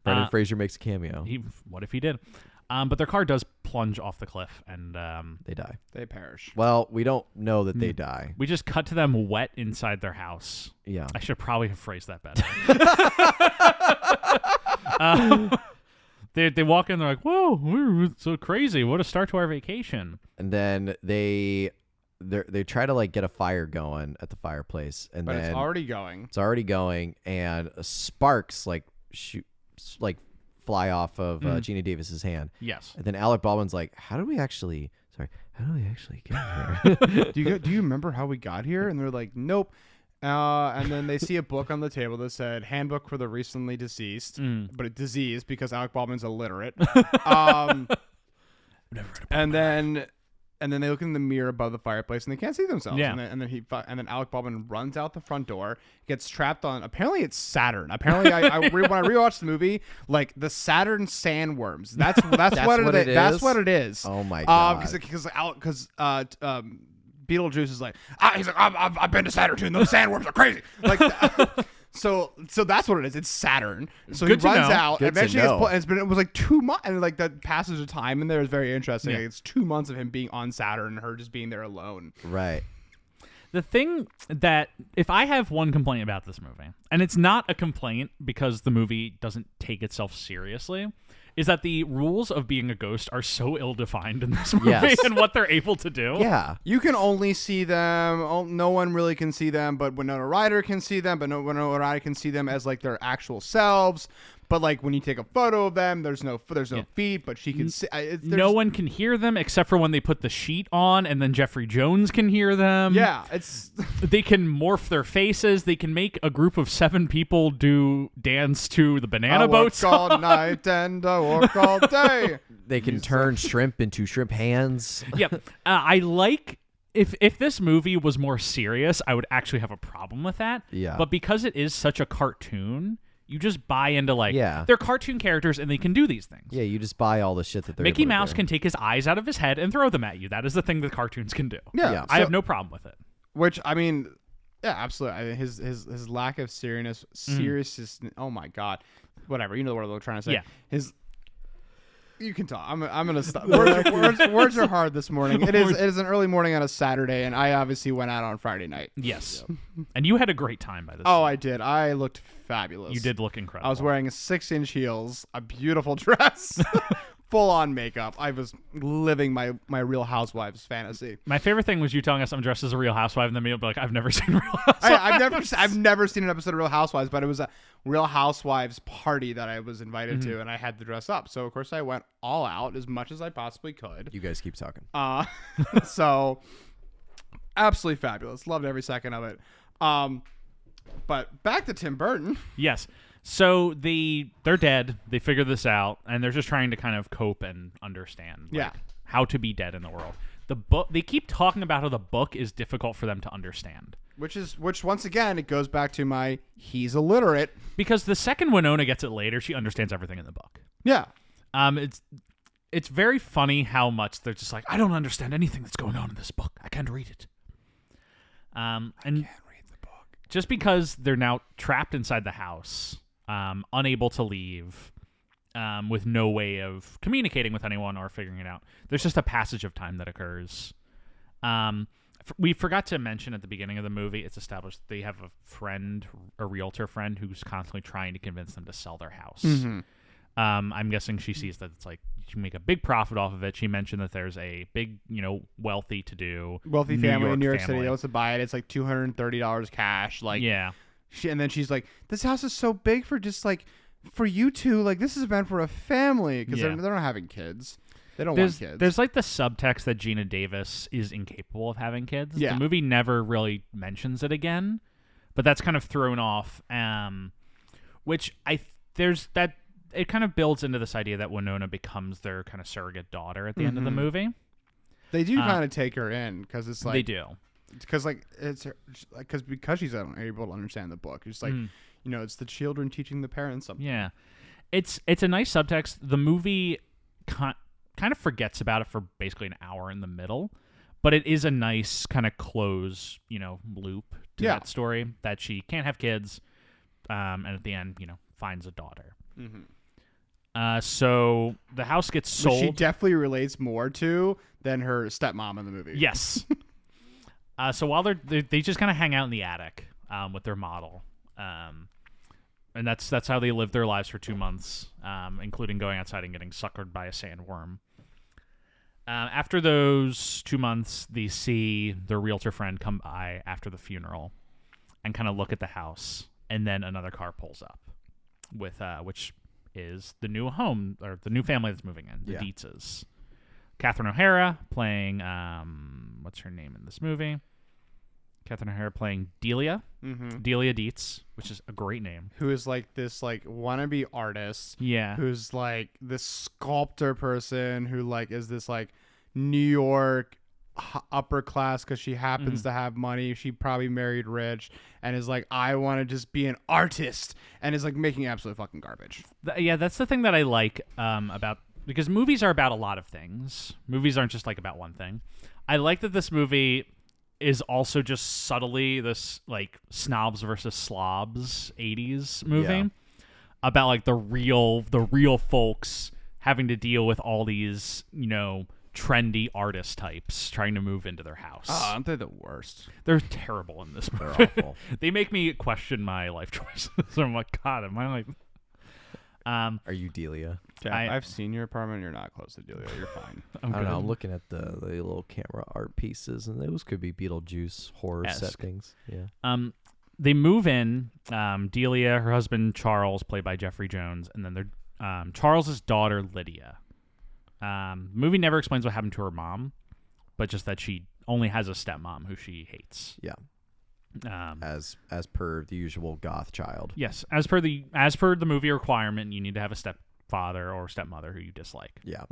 Brendan Fraser makes a cameo. What if he did? But their car does plunge off the cliff, and they die. They perish. Well, we don't know that they die. We just cut to them wet inside their house. Yeah. I should probably have phrased that better. They walk in, they're like, whoa, we're so crazy. What a start to our vacation. And then they try to like get a fire going at the fireplace, and But then it's already going. It's already going, and sparks like fly off of Gina Davis's hand. Yes. And then Alec Baldwin's like, how do we actually get here? Do you remember how we got here? And they're like, nope. And then they see a book on the table that said "Handbook for the Recently Deceased," but it diseased because Alec Baldwin's illiterate. And then they look in the mirror above the fireplace and they can't see themselves. Yeah. And then Alec Baldwin runs out the front door, gets trapped on. Apparently it's Saturn. Apparently when I rewatched the movie, like the Saturn sandworms. That's what it is. That's what it is. Oh my god. Because Beetlejuice is like, he's like, I've been to Saturn too, and those sandworms are crazy. Like, so that's what it is. It's Saturn. So Good he runs know. out. Good Eventually, to know. it was like 2 months, and like that passage of time in there is very interesting. Yeah. Like, it's 2 months of him being on Saturn and her just being there alone. Right. The thing that, if I have one complaint about this movie, and it's not a complaint because the movie doesn't take itself seriously, is that the rules of being a ghost are so ill-defined in this movie and what they're able to do. Yeah. You can only see them. No one really can see them, but Winona Ryder can see them. But Winona Ryder can see them as like their actual selves. But like when you take a photo of them, there's no feet, but she can see. No one can hear them except for when they put the sheet on, and then Jeffrey Jones can hear them. Yeah, it's They can morph their faces. They can make a group of 7 people dance to the Banana Boat I work all night and I work all day. They can turn shrimp into shrimp hands. Yep. I like if this movie was more serious, I would actually have a problem with that. Yeah. But because it is such a cartoon, you just buy into like Yeah. they're cartoon characters and they can do these things. Yeah, you just buy all the shit that they're Mickey able to Mouse do. can take his eyes out of his head and throw them at you. That is the thing that cartoons can do. Yeah. I have no problem with it. Which I mean, yeah, absolutely. I mean, his lack of seriousness. Oh my god, whatever. You know what I'm trying to say. Yeah. You can talk. I'm gonna stop. Words are hard this morning. It is an early morning on a Saturday, and I obviously went out on Friday night. Yes. And you had a great time by this. Oh, I did. I looked fabulous. You did look incredible. I was wearing 6-inch heels, a beautiful dress, full on makeup. I was living my Real Housewives fantasy. My favorite thing was you telling us I'm dressed as a Real Housewife, and then me be like, I've never seen Real Housewives. I've never seen an episode of Real Housewives, but it was a Real Housewives party that I was invited to, and I had to dress up. So of course I went all out as much as I possibly could. You guys keep talking. So absolutely fabulous. Loved every second of it. But back to Tim Burton. Yes. So they're dead. They figure this out, and they're just trying to kind of cope and understand how to be dead in the world. The book, they keep talking about how the book is difficult for them to understand. Which once again, it goes back to he's illiterate. Because the second Winona gets it later, she understands everything in the book. Yeah. It's very funny how much they're just like, I don't understand anything that's going on in this book. I can't read it. And I can't read the book. Just because they're now trapped inside the house, unable to leave, with no way of communicating with anyone or figuring it out. There's just a passage of time that occurs. We forgot to mention at the beginning of the movie, it's established they have a realtor friend who's constantly trying to convince them to sell their house. Mm-hmm. I'm guessing she sees that it's like you can make a big profit off of it. She mentioned that there's a big, wealthy family in New York City that wants to buy it. It's like $230 cash. Like, yeah. And then she's like, this house is so big for just like for you two. Like, this is meant for a family because they're not having kids. They don't want kids. There's like the subtext that Gina Davis is incapable of having kids. Yeah. The movie never really mentions it again, but that's kind of thrown off. Which there's that it kind of builds into this idea that Winona becomes their kind of surrogate daughter at the end of the movie. They do kind of take her in because it's like they do. Because like it's because she's unable to understand the book. It's like it's the children teaching the parents something. Yeah, it's a nice subtext. The movie kind of forgets about it for basically an hour in the middle, but it is a nice kind of close loop to that story that she can't have kids, and at the end finds a daughter. So the house gets sold. Which she definitely relates more to than her stepmom in the movie. Yes. So while they just kind of hang out in the attic with their model, and that's how they live their lives for 2 months, including going outside and getting suckered by a sandworm. After those 2 months, they see their realtor friend come by after the funeral and kind of look at the house, and then another car pulls up with which is the new home or the new family that's moving in, the Dietzes. Catherine O'Hara playing what's her name in this movie? Catherine O'Hara playing Delia. Delia Dietz, which is a great name. Who is like this wannabe artist. Yeah. Who's like this sculptor person who like is this like New York upper class because she happens to have money. She probably married rich and is like, I want to just be an artist, and is like making absolute fucking garbage. That's the thing that I like about, because movies are about a lot of things. Movies aren't just like about one thing. I like that this movie is also just subtly this like snobs versus slobs 80s movie about like the real folks having to deal with all these trendy artist types trying to move into their house. Oh, aren't they the worst? They're terrible in this movie. They're awful. They make me question my life choices. I'm like, God, am I like... Are you Delia? Jeff, I've seen your apartment. You're not close to Delia. You're fine. I don't know. I'm looking at the little camera art pieces, and those could be Beetlejuice horror settings. Yeah. They move in. Delia, her husband Charles, played by Jeffrey Jones, and then their Charles's daughter Lydia. The movie never explains what happened to her mom, but just that she only has a stepmom who she hates. Yeah. As per the usual goth child. Yes, as per the movie requirement, you need to have a stepfather or stepmother who you dislike. Yeah.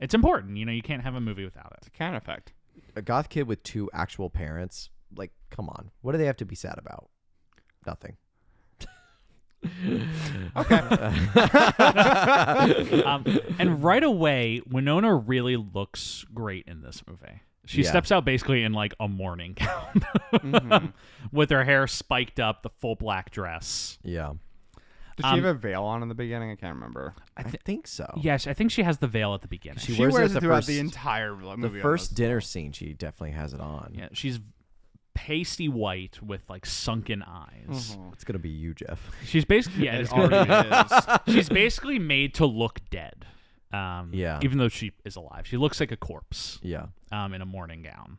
It's important. You can't have a movie without it. It's a can effect. A goth kid with 2 actual parents, like, come on. What do they have to be sad about? Nothing. Okay. And right away, Winona really looks great in this movie. She steps out basically in like a morning gown with her hair spiked up, the full black dress. Yeah. Does she have a veil on in the beginning? I can't remember. I think so. Yes, I think she has the veil at the beginning. She wears it it throughout the entire movie. The first dinner scene, she definitely has it on. Yeah, she's pasty white with like sunken eyes. It's gonna be you, Jeff. She's basically It already is. she's basically made to look dead. Yeah. Even though she is alive, she looks like a corpse. Yeah. In a morning gown.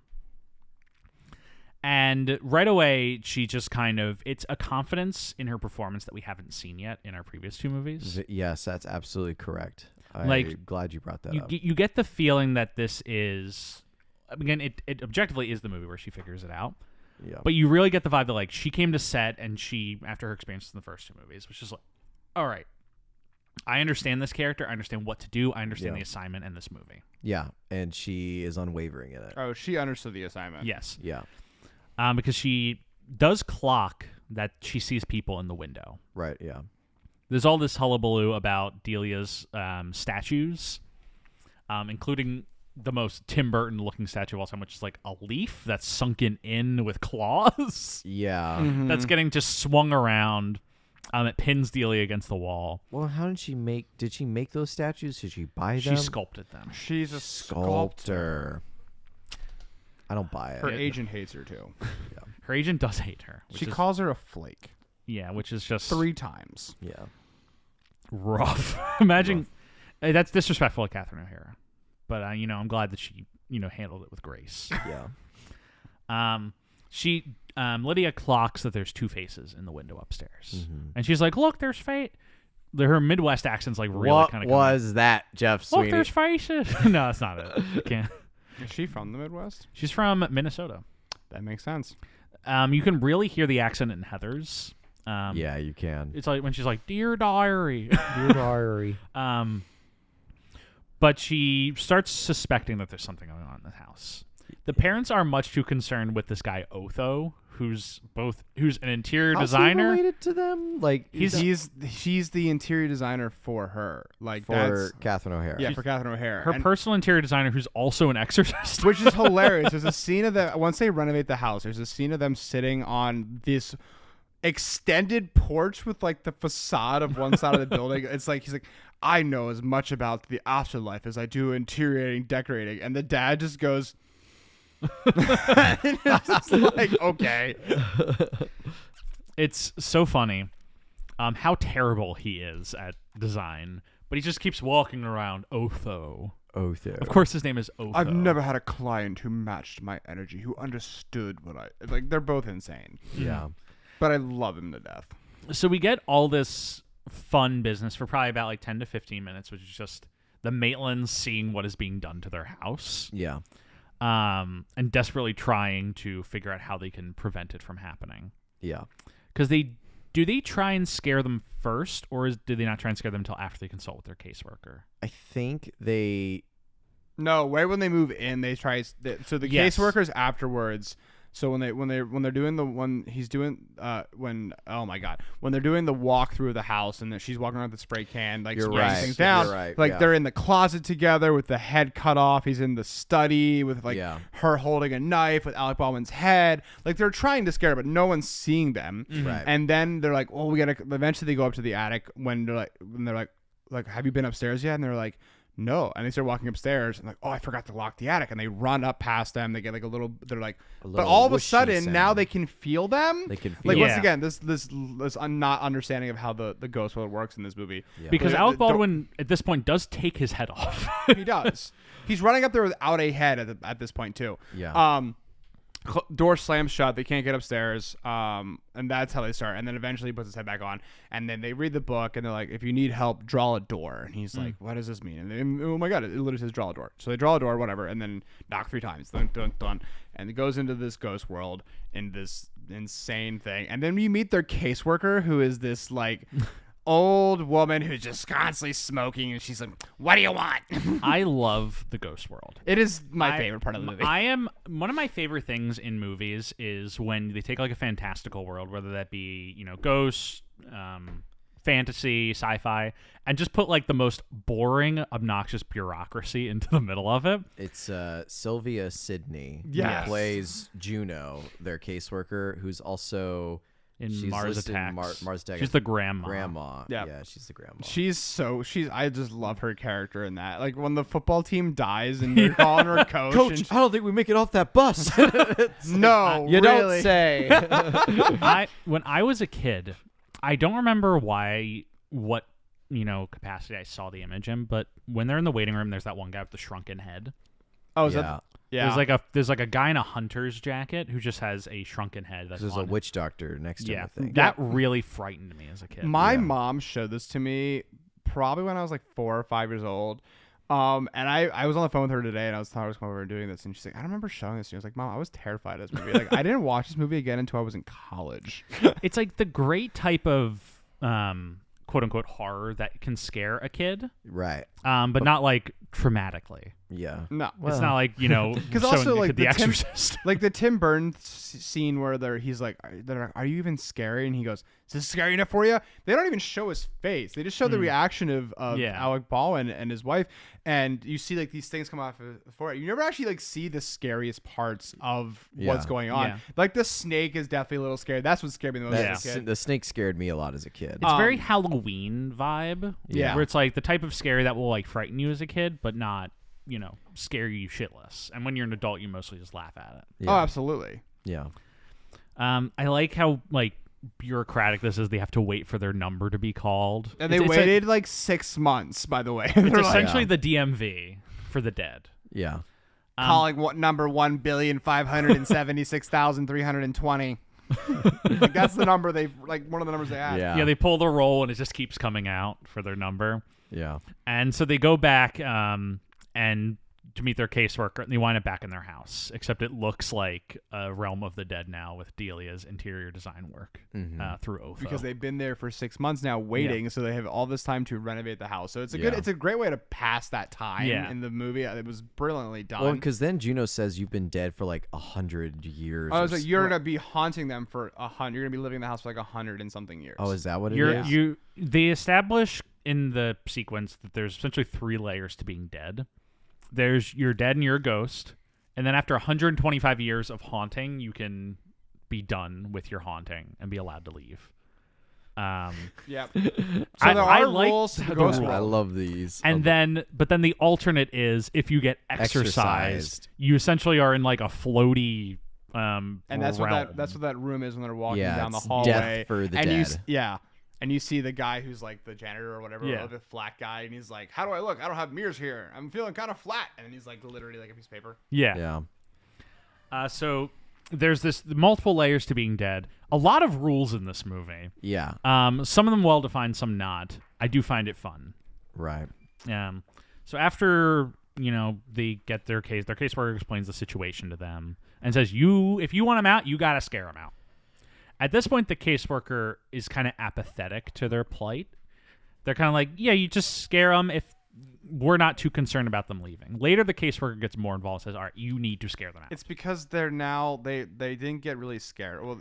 And right away, she just it's a confidence in her performance that we haven't seen yet in our previous 2 movies. Yes, that's absolutely correct. I'm glad you brought that up. You get the feeling that this is, again, it objectively is the movie where she figures it out. Yeah. But you really get the vibe that like she came to set and she, after her experience in the first 2 movies, was just like, all right, I understand this character. I understand what to do. I understand the assignment in this movie. Yeah, and she is unwavering in it. Oh, she understood the assignment. Yes. Yeah. Because she does clock that she sees people in the window. Right, yeah. There's all this hullabaloo about Delia's statues, including the most Tim Burton looking statue of all time, which is like a leaf that's sunken in with claws. Yeah. That's getting just swung around. It pins Delia against the wall. Well, how did she make those statues? Did she buy them? She sculpted them. She's a sculptor. I don't buy it. Her agent hates her too. Yeah. Her agent does hate her. She calls her a flake. Yeah, which is just 3 times. Yeah. Rough. Imagine that's disrespectful to Catherine O'Hara. But I'm glad that she handled it with grace. Yeah. Lydia clocks that there's 2 faces in the window upstairs, and she's like, "Look, there's fate." Her Midwest accent's like really kind of. What was that, Jeff Sweeney? Look, there's faces. No, that's not it. You can't. Is she from the Midwest? She's from Minnesota. That makes sense. You can really hear the accent in Heathers. Yeah, you can. It's like when she's like, "Dear diary." Dear diary. But she starts suspecting that there's something going on in the house. The parents are much too concerned with this guy Otho, who's an interior How's designer. he related to them? Like He's the interior designer for her. Like for that's Catherine O'Hara. yeah, for Catherine O'Hara. Her And- personal interior designer, who's also an exorcist. which is hilarious. There's a scene of them once they renovate the house. There's a scene of them sitting on this extended porch with like the facade of one side of the building. It's like he's like, I know as much about the afterlife as I do interior decorating, and the dad just goes. It's just like, okay. It's so funny how terrible he is at design, but he just keeps walking around Otho. Otho. Of course, his name is Otho. I've never had a client who matched my energy, who understood what I like. They're both insane, Yeah. but I love him to death. So we get all this fun business for probably about like 10 to 15 minutes, which is just the Maitlands seeing what is being done to their house. Yeah. And desperately trying to figure out how they can prevent it from happening. Yeah. Because do they try and scare them first, or do they not try and scare them until after they consult with their caseworker? I think they. No, right when they move in, they try. So the Yes. caseworkers afterwards. So when they're doing the one he's doing when oh my god when they're doing the walkthrough of the house and she's walking around with the spray can like You're spraying right. things down, You're right, like yeah. they're in the closet together with the head cut off. He's in the study with like Yeah. her holding a knife with Alec Baldwin's head. Like they're trying to scare her, but no one's seeing them. Right. And then they're like, oh, we gotta. Eventually they go up to the attic when they're like, have you been upstairs yet? And they're like, no. And they start walking upstairs and like, oh, I forgot to lock the attic. And they run up past them. They get like they're like, but little all of a whooshy sudden now sound. they can feel them. They can Like feel once Yeah. again, this not understanding of how the ghost world works in this movie. Yeah. Because But, Alec don't- Baldwin, at this point, does take his head off. He does. He's running up there without a head at this point too. Yeah. Door slams shut. They can't get upstairs. And that's how they start. And then eventually he puts his head back on. And then they read the book and they're like, if you need help, draw a door. And he's like, what does this mean? And then, oh my God, it literally says draw a door. So they draw a door, whatever, and then knock 3 times. Dun, dun, dun. And it goes into this ghost world in this insane thing. And then we meet their caseworker, who is this like old woman who's just constantly smoking. And she's like, what do you want? I love the ghost world. It is my favorite part of the movie. One of my favorite things in movies is when they take like a fantastical world, whether that be, ghosts, fantasy, sci-fi, and just put like the most boring, obnoxious bureaucracy into the middle of it. It's Sylvia Sidney Yes. who plays Juno, their caseworker, who's also In Mars listed in Attacks. Mars Attacks. She's the grandma. grandma. Yeah. Yeah, she's the grandma. I just love her character in that. Like when the football team dies and they're calling her coach. and I don't think we make it off that bus. no, you really. don't say. When I was a kid, I don't remember what capacity I saw the image in, but when they're in the waiting room, there's that one guy with the shrunken head. Oh, is Yeah. that? Yeah. There's like a guy in a hunter's jacket who just has a shrunken head. That's There's a on- witch doctor next to him, Yeah, I think. that really frightened me as a kid. My Yeah. mom showed this to me probably when I was like 4 or 5 years old. And I was on the phone with her today, and I was telling her I was coming over and doing this, and she's like, I don't remember showing this to you. I was like, Mom, I was terrified of this movie. Like, I didn't watch this movie again until I was in college. It's like the great type of quote unquote horror that can scare a kid, Right. but not like traumatically. Yeah. No. It's not like showing also, the like, kid The the Tim- Exorcist. Like the Tim Burton scene where he's like, are you even scary? And he goes, is this scary enough for you? They don't even show his face. They just show the reaction of Yeah. Alec Baldwin and his wife. And you see like these things come off of the forehead. You never actually like see the scariest parts of what's Yeah. going on. Yeah. Like the snake is definitely a little scary. That's what scared me the most as a kid. The snake scared me a lot as a kid. It's very Halloween vibe. Yeah. Where it's like the type of scare that will like frighten you as a kid, but not, scare you shitless. And when you're an adult, you mostly just laugh at it. Yeah. Oh, absolutely. Yeah. I like how like bureaucratic this is. They have to wait for their number to be called. And they It's waited like 6 months, by the way. It's They're like, essentially the DMV for the dead. Yeah. calling what number 1,576,320. Like that's the number they've like one of the numbers they have. Yeah. Yeah, they pull the roll and it just keeps coming out for their number. Yeah. And so they go back and to meet their caseworker, and they wind up back in their house, except it looks like a Realm of the Dead now with Delia's interior design work through Otho. Because they've been there for 6 months now waiting, so they have all this time to renovate the house. So it's a great way to pass that time in the movie. It was brilliantly done. Well, because then Juno says you've been dead for like 100 years. I was like, you're gonna be haunting them for 100. You're gonna be living in the house for like 100 and something years. Oh, is that what it is? They establish in the sequence that there's essentially 3 layers to being dead. There's you're dead and you're a ghost, and then after 125 years of haunting, you can be done with your haunting and be allowed to leave. Yep. So I there are like rules to the Ghost rules. I World. love these. And but then the alternate is if you get exorcised, you essentially are in like a floaty And that's realm. what that room is when they're walking Yeah, down the it's hallway. death for the dead. And you see the guy who's like the janitor or whatever, Yeah. or the flat guy, and he's like, "How do I look? I don't have mirrors here. I'm feeling kind of flat." And he's like literally like a piece of paper. Yeah. So there's this multiple layers to being dead. A lot of rules in this movie. Yeah. Some of them well defined, some not. I do find it fun. Right. So after they get their caseworker explains the situation to them and says, if you want them out, you got to scare them out. At this point, the caseworker is kind of apathetic to their plight. They're kind of like, yeah, you just scare them if we're not too concerned about them leaving. Later, the caseworker gets more involved and says, all right, you need to scare them out. It's because they're now they didn't get really scared. Well,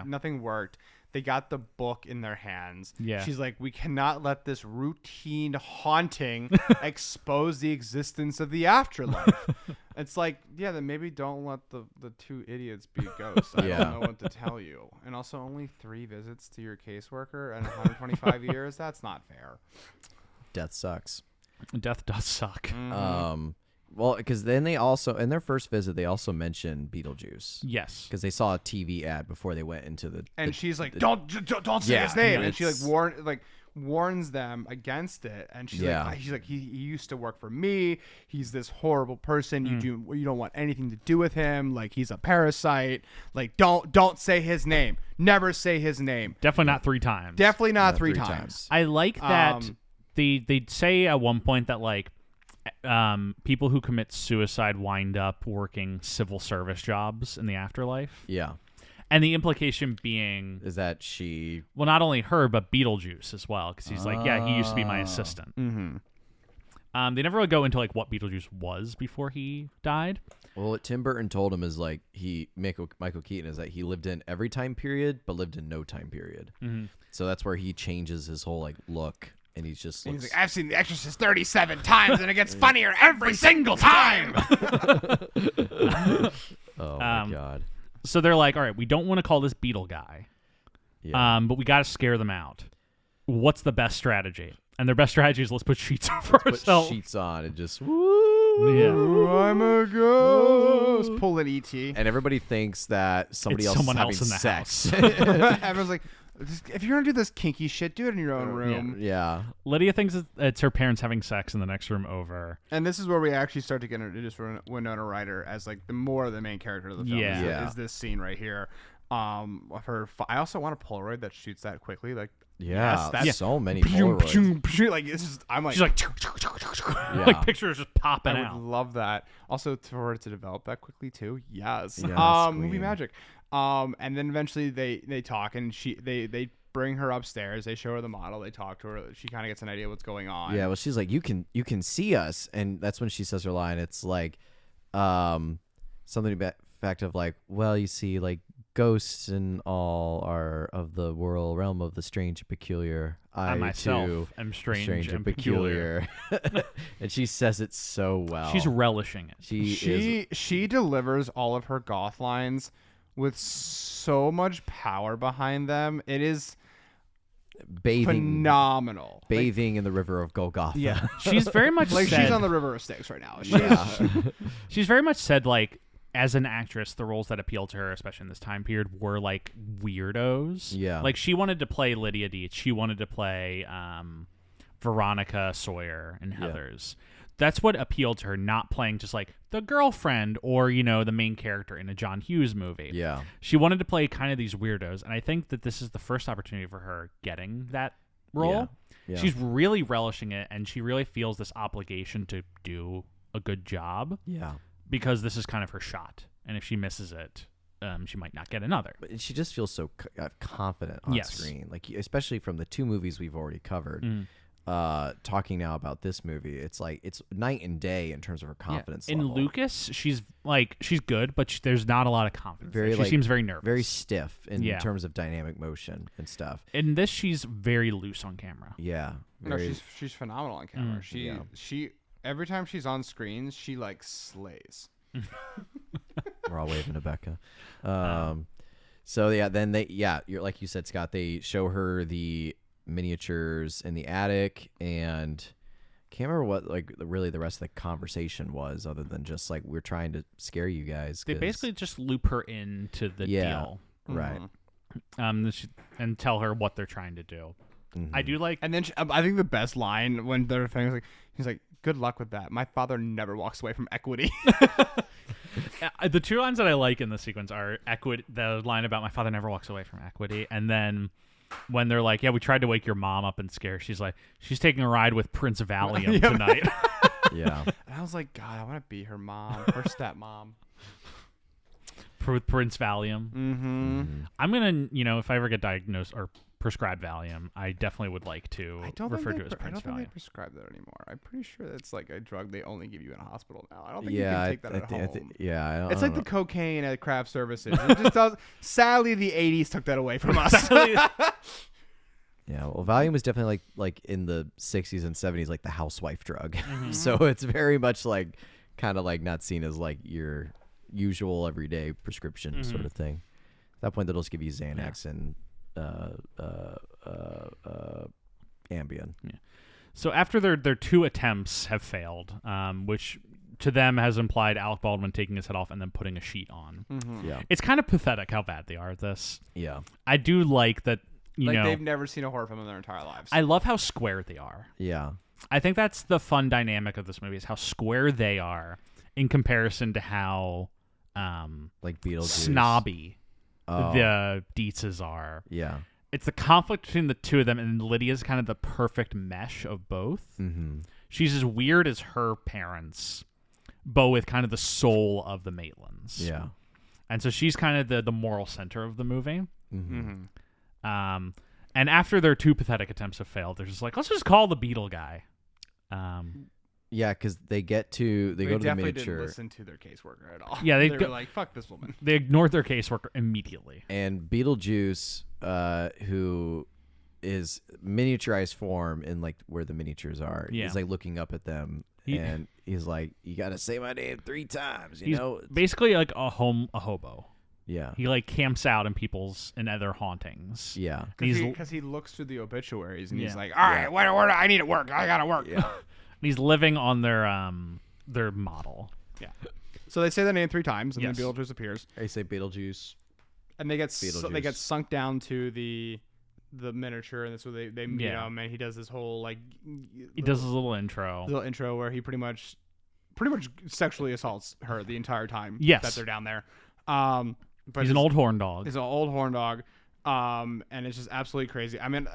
nothing worked. They got the book in their hands. Yeah. She's like, we cannot let this routine haunting expose the existence of the afterlife. It's like, yeah, then maybe don't let the 2 idiots be ghosts. I don't know what to tell you. And also only 3 visits to your caseworker in 125 years? That's not fair. Death sucks. Death does suck. Well, because then they also, in their first visit, they also mentioned Beetlejuice. Yes. Because they saw a TV ad before they went into the. And she's like, don't say his name. And she warns them against it. And she's like, he used to work for me. He's this horrible person. You don't want anything to do with him. Like, he's a parasite. Like, don't say his name. Never say his name. Definitely not 3 times. Definitely not 3 times. I like that they say at one point that like people who commit suicide wind up working civil service jobs in the afterlife. Yeah. And the implication being is that she, well, not only her but Beetlejuice as well, because he's like, yeah, he used to be my assistant. They never really go into like what Beetlejuice was before he died. Well, what Tim Burton told him is like Michael Keaton is that he lived in every time period but lived in no time period. So that's where he changes his whole like look. And he's just he's like, I've seen The Exorcist 37 times, and it gets funnier every single time. Oh my god! So they're like, all right, we don't want to call this Beetle guy, but we got to scare them out. What's the best strategy? And their best strategy is let's put sheets over ourselves. Put sheets on and just woo. Yeah, I'm a ghost. Pull an ET, and everybody thinks that it's someone else in the sex. Everyone's like, if you're gonna do this kinky shit, do it in your own room. Yeah. Lydia thinks it's her parents having sex in the next room over. And this is where we actually start to get introduced for Winona Ryder as like the main character of the film. Yeah. Is this scene right here? I also want a Polaroid that shoots that quickly. Like, yeah, that's so many Polaroids. Like, it's just, I'm like, she's like, like pictures just popping I out. would love that. Also, for it to develop that quickly too. Yes. Movie magic. And then eventually they talk, and they bring her upstairs. They show her the model. They talk to her. She kind of gets an idea what's going on. Yeah. Well, she's like, you can see us, and that's when she says her line. It's like, something about fact of like, well, you see, like ghosts and all are of the realm of the strange and peculiar. I myself too am strange and peculiar. And she says it so well. She's relishing it. She delivers all of her goth lines with so much power behind them. It is phenomenal. Bathing in the river of Golgotha. Yeah. She's very much like said, she's on the river of Styx right now. She's very much said like, as an actress, the roles that appealed to her, especially in this time period, were like weirdos. Yeah. Like she wanted to play Lydia Deetz. She wanted to play Veronica Sawyer in Heathers. That's what appealed to her, not playing just like the girlfriend or, the main character in a John Hughes movie. Yeah. She wanted to play kind of these weirdos. And I think that this is the first opportunity for her getting that role. Yeah. She's really relishing it, and she really feels this obligation to do a good job. Yeah. Because this is kind of her shot, and if she misses it, she might not get another. But she just feels so confident on screen, like especially from the 2 movies we've already covered. Talking now about this movie, it's like it's night and day in terms of her confidence In level. Lucas, she's good, but there's not a lot of confidence. Very, she seems very nervous, very stiff in terms of dynamic motion and stuff. In this, she's very loose on camera. Yeah. No, she's phenomenal on camera. She every time she's on screen, she like slays. We're all waving to Becca. So yeah, then you're like you said, Scott. They show her the miniatures in the attic, and can't remember what like really the rest of the conversation was, other than just like we're trying to scare you guys. They basically just loop her into the deal, right? And tell her what they're trying to do. I do like, and then I think the best line when they're things like he's like, "Good luck with that. My father never walks away from equity." The 2 lines that I like in the sequence are equity. The line about my father never walks away from equity, and then when they're like, "Yeah, we tried to wake your mom up and scare," she's like, "She's taking a ride with Prince Valium tonight." Yeah, and I was like, God, I want to be her mom, her stepmom. With Prince Valium. I'm gonna, if I ever get diagnosed or prescribed Valium, I definitely would like to refer to it as Prince I don't think Valium. they prescribe that anymore. I'm pretty sure that's like a drug they only give you in a hospital now. I don't think you can take that at home. I don't it's know. like the cocaine at craft services. It just does. Sadly, the 80s took that away from us. Yeah, well, Valium was definitely like in the 60s and 70s, like the housewife drug. So it's very much like kind of like not seen as like your usual everyday prescription sort of thing. At that point, they'll just give you Xanax and Ambien. Yeah. So after their 2 attempts have failed, which to them has implied Alec Baldwin taking his head off and then putting a sheet on. Yeah, It's kind of pathetic how bad they are at this. yeah, I do like that. They've never seen a horror film in their entire lives. I love how square they are. yeah. I think that's the fun dynamic of this movie, is how square they are in comparison to how Like Beetlejuice, snobby the Dietzes are. Yeah. It's the conflict between the 2 of them, and Lydia's kind of the perfect mesh of both. She's as weird as her parents, but with kind of the soul of the Maitlands. Yeah. And so she's kind of the moral center of the movie. And after their 2 pathetic attempts have failed, they're just like, let's just call the Beetle guy. Yeah, because they go to the definitely miniature. didn't listen to their caseworker at all. Yeah, they were like, fuck this woman. They ignored their caseworker immediately. And Beetlejuice, who is miniaturized form in like where the miniatures are, is like looking up at them, and he's like, "You got to say my name 3 times." He's basically like a hobo. Yeah. He like camps out in other hauntings. Yeah. Because he looks through the obituaries and he's like, all right, where I need to work. I got to work. Yeah. He's living on their model. Yeah. So they say the name 3 times, and then Beetlejuice appears. They say Beetlejuice. And they get sunk down to the miniature, and that's where they meet him, and he does this whole like he does his little intro where he pretty much sexually assaults her the entire time that they're down there. But he's an old horn dog. He's an old horn dog. And it's just absolutely crazy. I mean,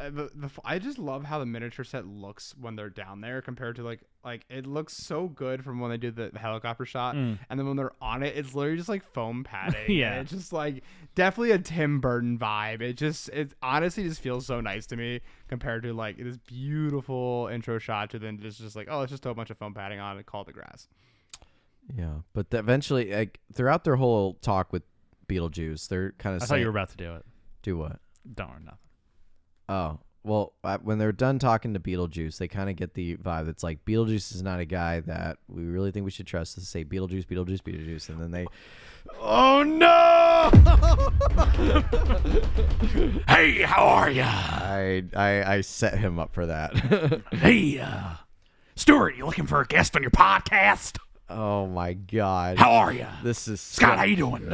I just love how the miniature set looks when they're down there compared to like it looks so good from when they do the helicopter shot, and then when they're on it, it's literally just like foam padding. Yeah, it's just like definitely a Tim Burton vibe. It honestly just feels so nice to me compared to like this beautiful intro shot to then just like, oh, let's just throw a bunch of foam padding on and call it the grass. Yeah, but eventually, like throughout their whole talk with Beetlejuice, they're kind of. I thought you were about to do it. Do what? Don't or nothing. Oh, well, when they're done talking to Beetlejuice, they kind of get the vibe that's like, Beetlejuice is not a guy that we really think we should trust. To say Beetlejuice, Beetlejuice, Beetlejuice, and then they, oh no! Hey, how are ya? I set him up for that. Hey, Stuart, you looking for a guest on your podcast? Oh my God! How are ya? This is Scott. How you doing?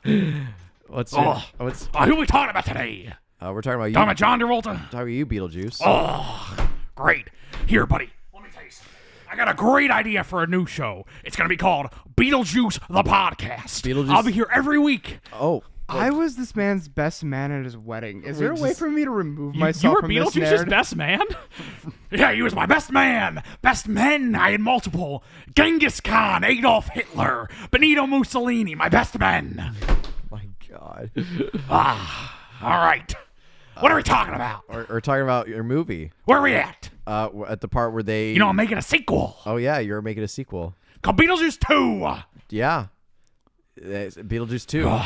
Who are we talking about today? We're talking about you. Talking about John Travolta? Talking about you, Beetlejuice. Oh, great. Here, buddy. Let me tell you something. I got a great idea for a new show. It's going to be called Beetlejuice the Podcast. Beetlejuice. I'll be here every week. Oh, I was this man's best man at his wedding. Is there a way for me to remove You myself were from this Beetlejuice's narrative? best man? Yeah, he was my best man. Best men, I had multiple. Genghis Khan, Adolf Hitler, Benito Mussolini, my best men. My God. All right. What are we talking about? Or talking about your movie. Where are we at? At the part where they. You know, I'm making a sequel Oh yeah, you're making a sequel. called Beetlejuice 2. Yeah. It's Beetlejuice 2.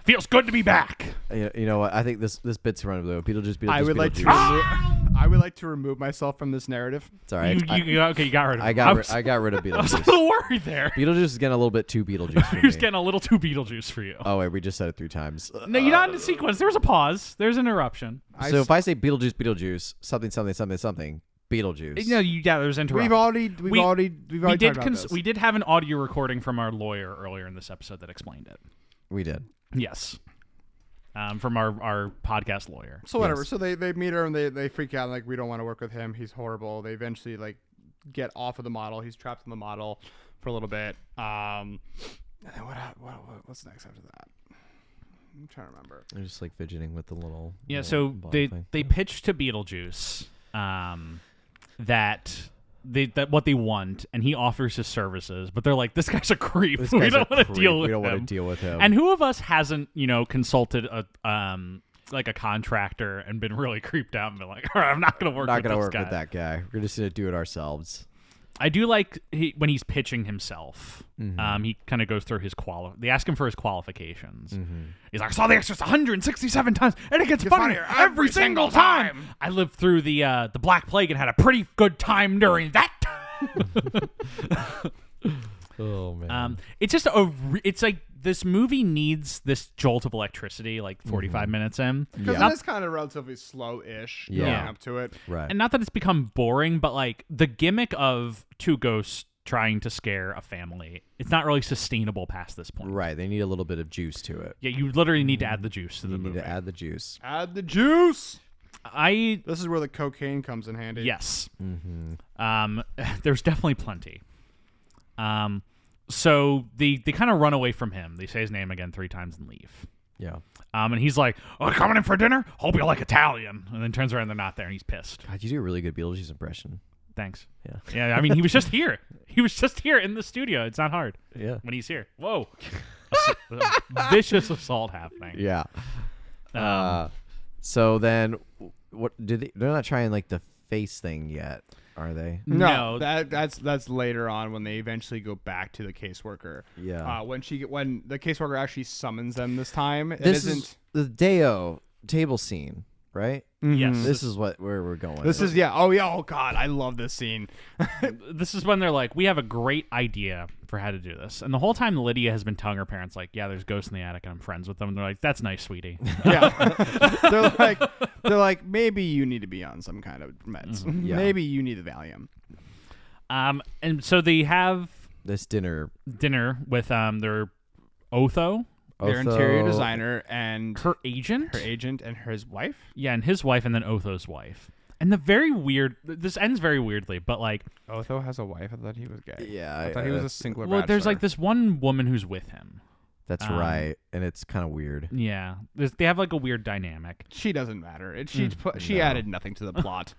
Feels good to be back. You know what? I think this bit's running blue. Beetlejuice. I would like to. Beetlejuice. I would like to remove myself from this narrative. It's all right. Okay, you got rid of him. I got rid of I was a Beetlejuice. little worried there. Beetlejuice is getting a little bit too Beetlejuice for He was me. getting a little too Beetlejuice for you. Oh wait, we just said it 3 times. No, you're not in the sequence. There was a pause. There's an interruption. So if I say Beetlejuice, something, Beetlejuice. Yeah, there's interruption. We've already talked about this. We did have an audio recording from our lawyer earlier in this episode that explained it. We did. Yes. From our podcast lawyer. So whatever. Yes. So they meet her and they freak out, like, we don't want to work with him. He's horrible. They eventually like get off of the model. He's trapped in the model for a little bit. And then what's next after that? I'm trying to remember. They're just like fidgeting with the little. Yeah, little so ball they thing. pitched to Beetlejuice that what they want, and he offers his services, but they're like, this guy's a creep. This We guy's don't a want to creep. deal with We don't him. want to deal with him. And who of us hasn't, consulted a contractor and been really creeped out and been like, all right, I'm not going to work not with gonna this work guy. with that guy. We're just gonna do it ourselves. I do like when he's pitching himself. Mm-hmm. He kind of goes through his They ask him for his qualifications. Mm-hmm. He's like, I saw The Exorcist 167 times, and it gets funnier every single time. I lived through the Black Plague and had a pretty good time during that. Oh man. It's just it's like this movie needs this jolt of electricity like 45 minutes in. Because Yeah. it is kind of relatively slow-ish Yeah. going up to it. Right. And not that it's become boring, but like the gimmick of 2 ghosts trying to scare a family, it's not really sustainable past this point. Right. They need a little bit of juice to it. Yeah, you literally need to add the juice to the You need movie. to add the juice. Add the juice. This is where the cocaine comes in handy. Yes. Mm-hmm. There's definitely plenty. So they kind of run away from him. They say his name again 3 times and leave. Yeah. And he's like, "Oh, coming in for dinner? Hope you like Italian." And then turns around, they're not there, and he's pissed. God, you do a really good Beetlejuice impression. Thanks. Yeah. Yeah, I mean, he was just here. He was just here in the studio. It's not hard Yeah. when he's here. Whoa. Vicious assault happening. Yeah. Um, So then, what did they? They're not trying like the face thing yet, are they? No, No. that's later on when they eventually go back to the caseworker. Yeah. When the caseworker actually summons them this time, it This isn't. is the Deo table scene, right? Yes. This is where we're going. This is oh god, I love this scene. This is when they're like, we have a great idea for how to do this. And the whole time Lydia has been telling her parents, like, yeah, there's ghosts in the attic and I'm friends with them. And they're like, that's nice, sweetie. Yeah, they're like maybe you need to be on some kind of meds. Yeah. Maybe you need the Valium. And so they have this dinner. with their Otho, Their interior designer and her agent, and his wife. yeah, and his wife, and then Otho's wife. And the very weird. This ends very weirdly, but like, Otho has a wife. I thought he was gay. Yeah, I thought he was a single. well, there's like this one woman who's with him. That's right, and it's kind of weird. Yeah, they have like a weird dynamic. She doesn't matter. She No. added nothing to the plot.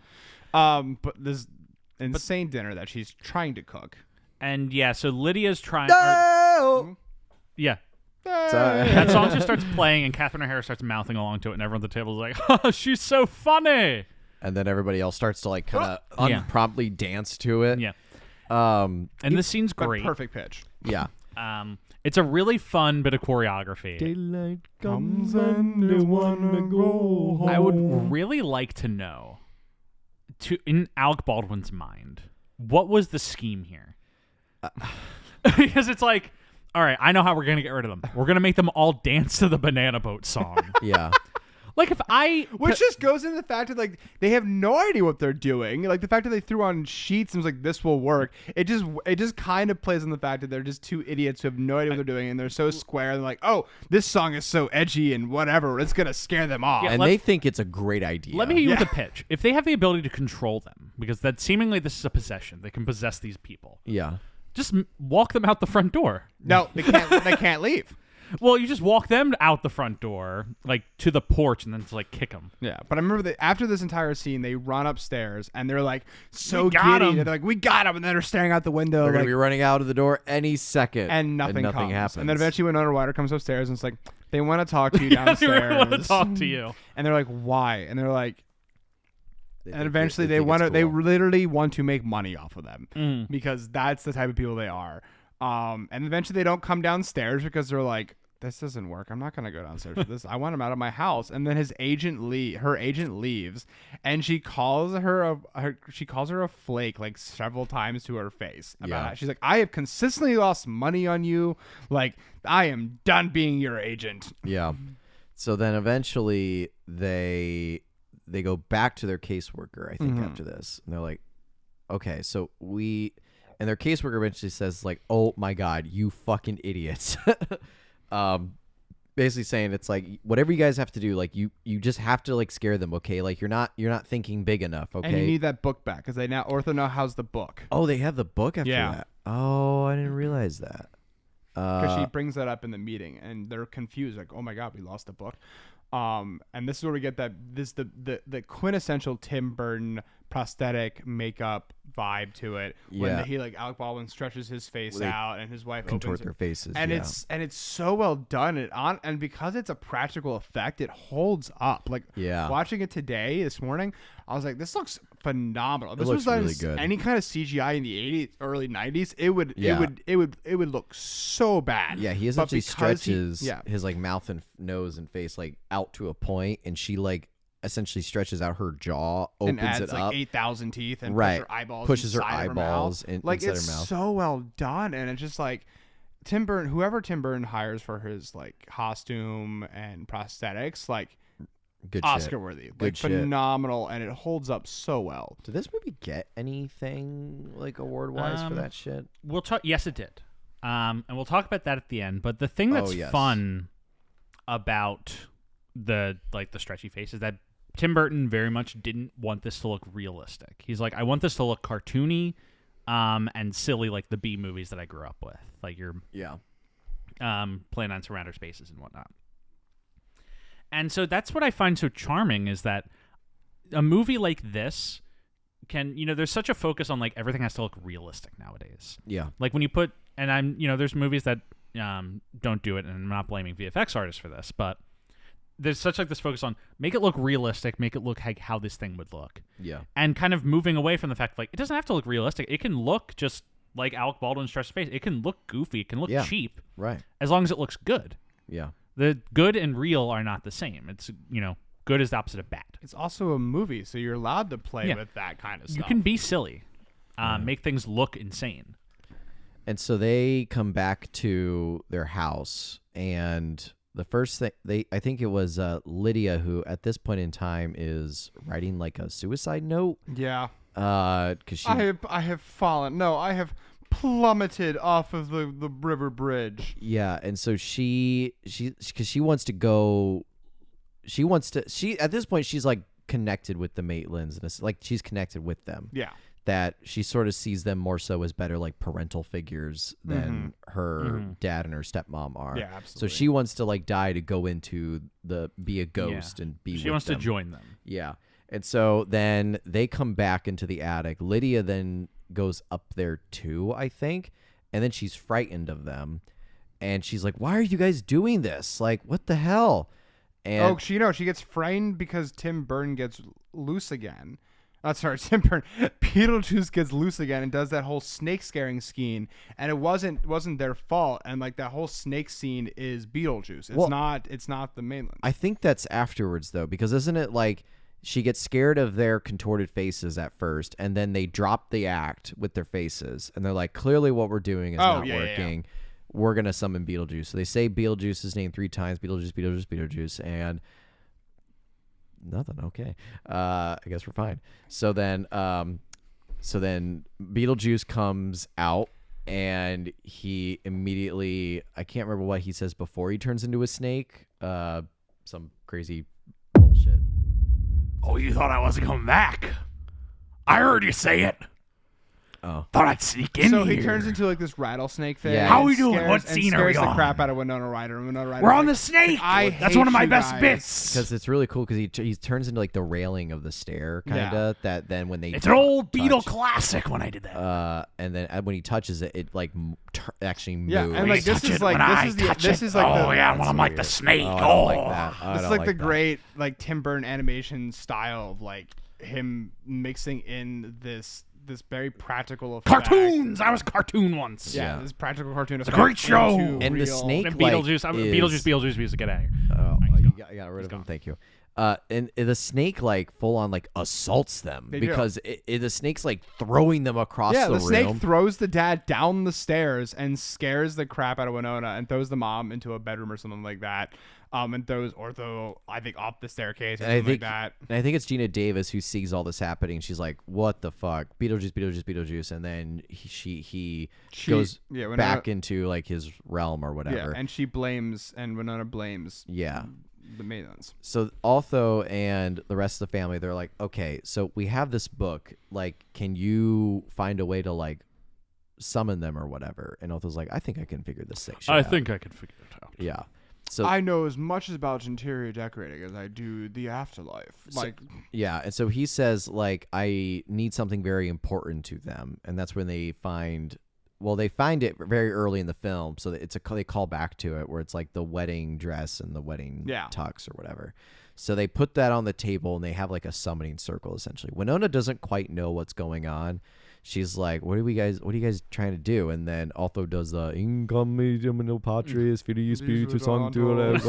But this insane dinner that she's trying to cook. And yeah, so Lydia's trying. Yeah. Sorry. That song just starts playing, and Catherine O'Hara starts mouthing along to it, and everyone at the table is like, "Oh, she's so funny." And then everybody else starts to like kind of Yeah. unpromptly dance to it. Yeah. And this scene's But great. perfect pitch. Yeah. It's a really fun bit of choreography. Daylight comes and they wanna go home. I would really like to know, in Alec Baldwin's mind, what was the scheme here? Because it's like, all right, I know how we're going to get rid of them. We're going to make them all dance to the Banana Boat song. Yeah. Like if I... Which just goes into the fact that like they have no idea what they're doing. Like the fact that they threw on sheets and was like this will work. It just kind of plays on the fact that they're just 2 idiots who have no idea what they're doing and they're so square. And they're like, oh, this song is so edgy and whatever. It's gonna scare them off. Yeah, And they think it's a great idea. Let me hit you with a pitch. If they have the ability to control them, because that seemingly this is a possession, they can possess these people. Yeah. Just walk them out the front door. No, they can't. They can't leave. Well, you just walk them out the front door, like to the porch, and then just like kick them. Yeah, but I remember that after this entire scene, they run upstairs and they're like so We got giddy. 'em. They're like, "We got him!" And then they're staring out the window, They're like, gonna be running out of the door any second, and nothing comes. happens. And then eventually, Winona Ryder comes upstairs and it's like, "They want to talk to you They downstairs." want to talk to you. And they're like, "Why?" And they're like, and think eventually they they think want to. it's They cool. literally want to make money off of them Mm. because that's the type of people they are. And eventually they don't come downstairs because they're like, "This doesn't work. I'm not gonna go downstairs for this. I want him out of my house." And then her agent leaves, and she calls her a flake like several times to her face. Yeah. She's like, "I have consistently lost money on you. Like, I am done being your agent." Yeah. So then eventually they go back to their caseworker, I think, after this. And they're like, okay, so and their caseworker eventually says, like, "Oh my God, you fucking idiots." Basically saying it's like, whatever you guys have to do, like you just have to like scare them, okay? Like you're not thinking big enough, okay? And you need that book back because Ortho now has the book. Oh, they have the book after Yeah. that. Oh, I didn't realize that. Because she brings that up in the meeting, and they're confused, like, "Oh my God, we lost the book." And this is where we get the quintessential Tim Burton prosthetic makeup vibe to it. Yeah. When he like Alec Baldwin stretches his face They out, and his wife contort opens their faces, and yeah. it's so well done. And because it's a practical effect, it holds up. Like, Yeah. watching it this morning, I was like, "This looks phenomenal." This looks was really good. any kind of CGI in the 80s, early 90s. It would look so bad. Yeah, he But essentially because stretches his like mouth and nose and face like out to a point, and she like essentially stretches out her jaw, and opens adds it like up, 8,000 teeth and Right. pushes her Pushes her eyeballs like, inside it's her mouth. so well done. And it's just like whoever Tim Burton hires for his like costume and prosthetics, like Good Oscar shit. worthy, like Good shit. phenomenal, and it holds up so well. Did this movie get anything like award wise for that shit? We'll talk. Yes, it did. And we'll talk about that at the end. But the thing that's yes. fun about the stretchy face is that Tim Burton very much didn't want this to look realistic. He's like, I want this to look cartoony, and silly, like the B movies that I grew up with, like your playing on surrounder spaces and whatnot. And so that's what I find so charming is that a movie like this can, there's such a focus on like everything has to look realistic nowadays. Yeah. Like when you put, and there's movies that don't do it, and I'm not blaming VFX artists for this, but there's such like this focus on make it look realistic, make it look like how this thing would look. Yeah. And kind of moving away from the fact like it doesn't have to look realistic. It can look just like Alec Baldwin's stretched face. It can look goofy. It can look cheap. Right. As long as it looks good. Yeah. The good and real are not the same. It's, good is the opposite of bad. It's also a movie, so you're allowed to play with that kind of stuff. You can be silly. Make things look insane. And so they come back to their house, and the first thing I think it was Lydia who at this point in time is writing like a suicide note. Yeah. Because she I have fallen. No, I have plummeted off of the river bridge. Yeah, and so she because she wants to go. She at this point she's like connected with the Maitlands, and it's like she's connected with them. Yeah. That she sort of sees them more so as better like parental figures than her dad and her stepmom are. Yeah, So absolutely. she wants to like die to go into be a ghost and be She with wants them. to join them. Yeah. And so then they come back into the attic. Lydia then goes up there too, I think. And then she's frightened of them. And she's like, "Why are you guys doing this? Like, what the hell?" And she gets frightened because Tim Burton gets loose again. Tim Burton. Beetlejuice gets loose again and does that whole snake scaring scheme, and it wasn't their fault. And like that whole snake scene is Beetlejuice. It's not the Maitland. I think that's afterwards though, because isn't it like she gets scared of their contorted faces at first, and then they drop the act with their faces, and they're like, "Clearly, what we're doing is not working. We're gonna summon Beetlejuice." So they say Beetlejuice's name 3 times: Beetlejuice, Beetlejuice, Beetlejuice, and nothing. Okay, I guess we're fine. So then Beetlejuice comes out, and he immediately, I can't remember what he says before he turns into a snake. Some crazy bullshit. Oh, you thought I wasn't coming back? I heard you say it. Oh. Thought I'd sneak in So here. he turns into like this rattlesnake thing. Yeah. How and we doing? scares- What and scene are we scares the on? crap out of Winona Ryder. And Winona Ryder We're on like, the snake. I That's hate one of my you best guys. bits. Because it's really cool because he turns into like the railing of the stair kind of that then when they It's an old Beetle touch, classic when I did that. and then when he touches it, it like actually moves. Yeah, and like this Touch is it like when I this is the touch this it. is like oh the yeah, well, That's I'm like the weird. snake. Oh, I don't like that. I this is don't like the that. great like Tim Burton animation style of like him mixing in this very practical effect. Cartoons. I was a cartoon once. Yeah, Yeah. this practical cartoon. It's a great show. And the snake And like, Beetlejuice. Beetlejuice music. Get out of here. Oh, He's you gone. got rid of him. gone. Thank you. And the snake like full on like assaults them They do. because the snake's like throwing them across Yeah, the the snake room. throws the dad down the stairs and scares the crap out of Winona and throws the mom into a bedroom or something like that. And throws Ortho, I think, off the staircase or And I something think like that. and I think it's Gina Davis who sees all this happening. She's like, "What the fuck? Beetlejuice, Beetlejuice, Beetlejuice!" And then he goes Winona- back into like his realm or Yeah, whatever. and Winona blames Yeah. the maidens. So Otho and the rest of the family, they're like, "Okay, so we have this book. Like, can you find a way to like summon them or whatever?" And Otho's like, "I think I can figure this shit I out." think I can figure it out. Yeah. So I know as much about interior decorating as I do the afterlife. Like, yeah, and so he says like I need something very important to them, and that's when they find it very early in the film, so that they call back to it where it's like the wedding dress and the wedding tux or whatever. So they put that on the table and they have like a summoning circle essentially. Winona doesn't quite know what's going on. She's like, what are you guys trying to do? And then Otho does the Income Medium Patris Filii Spiritus Sanctus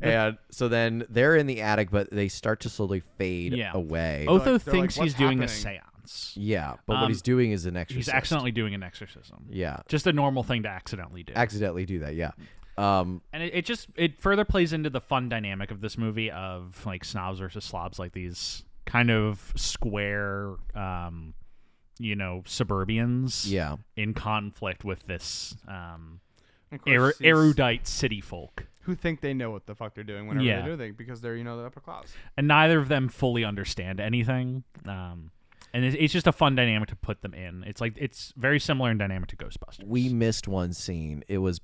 and so then they're in the attic, but they start to slowly fade away. Otho They're thinks like, he's "What's doing a happening?" seance. Yeah, but what he's doing is an exorcism. He's accidentally doing an exorcism. Yeah. Just a normal thing to accidentally do. Accidentally do that, yeah. And it further plays into the fun dynamic of this movie of like snobs versus slobs, like these kind of square, suburbians. Yeah. In conflict with this of course, these- erudite city folk. who think they know what the fuck they're doing whenever Yeah. they do things because they're the upper class. And neither of them fully understand anything. And it's just a fun dynamic to put them in. It's very similar in dynamic to Ghostbusters. We missed one scene. It was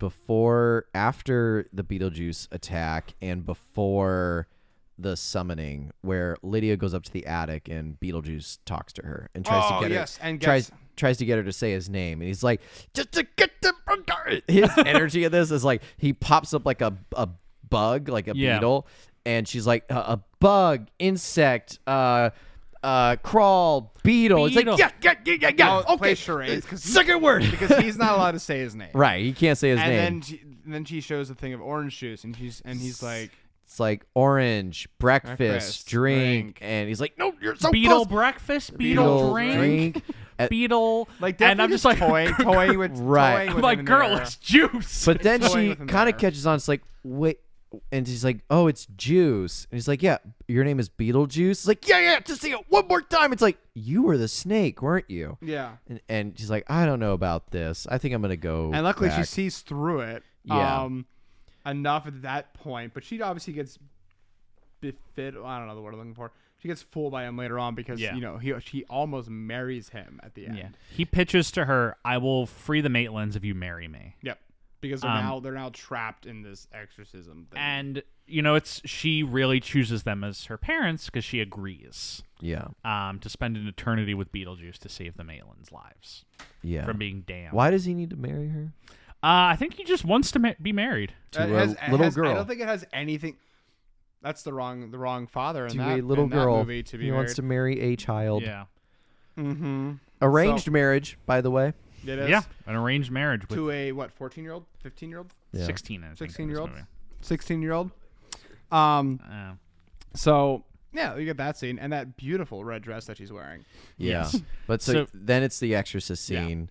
after the Beetlejuice attack and before the summoning, where Lydia goes up to the attic and Beetlejuice talks to her and tries to get her and tries to get her to say his name, and he's like, just to get the his energy of this is like he pops up like a bug, like a beetle, and she's like a bug, insect, crawl, beetle. It's like yeah. Play Okay, charades, second word because he's not allowed to say his name. Right, he can't say his name. And then she shows a thing of orange juice, and he's like, it's like orange, breakfast, drink, and he's like, no, you're so Beetle close. breakfast, beetle drink. Beetle, like, and I'm just like toying with Right. toying I'm with like, him in girl, there. it's juice. But then toying she with him kind of there. catches on. It's like, wait. And she's like, oh, it's Juice. And he's like, yeah, your name is Beetlejuice? It's like, yeah, to see it one more time. It's like, you were the snake, weren't you? Yeah. And she's like, I don't know about this. I think I'm going to go And luckily she back. sees through it. Yeah. Enough at that point, but she obviously gets befit. I don't know the word I'm looking for. She gets fooled by him later on because she almost marries him at the end. Yeah, he pitches to her, "I will free the Maitlands if you marry me." Yep. Because they're now trapped in this exorcism thing. And she really chooses them as her parents because she agrees. Yeah. To spend an eternity with Beetlejuice to save the Maitlands' lives. Yeah. From being damned. Why does he need to marry her? I think he just wants to be married To a little girl. I don't think it has anything. That's the wrong father in To that a little in that girl. movie to be He married. wants to marry a child. Yeah. Mm-hmm. Arranged marriage, by the way. It is. Yeah, an arranged marriage with To a 14-year-old, 15-year-old, Yeah. 16. I think, 16-year-old, in this 16-year-old. movie. So yeah, you get that scene and that beautiful red dress that she's wearing. Yeah. Yes. But so then it's the exorcist scene.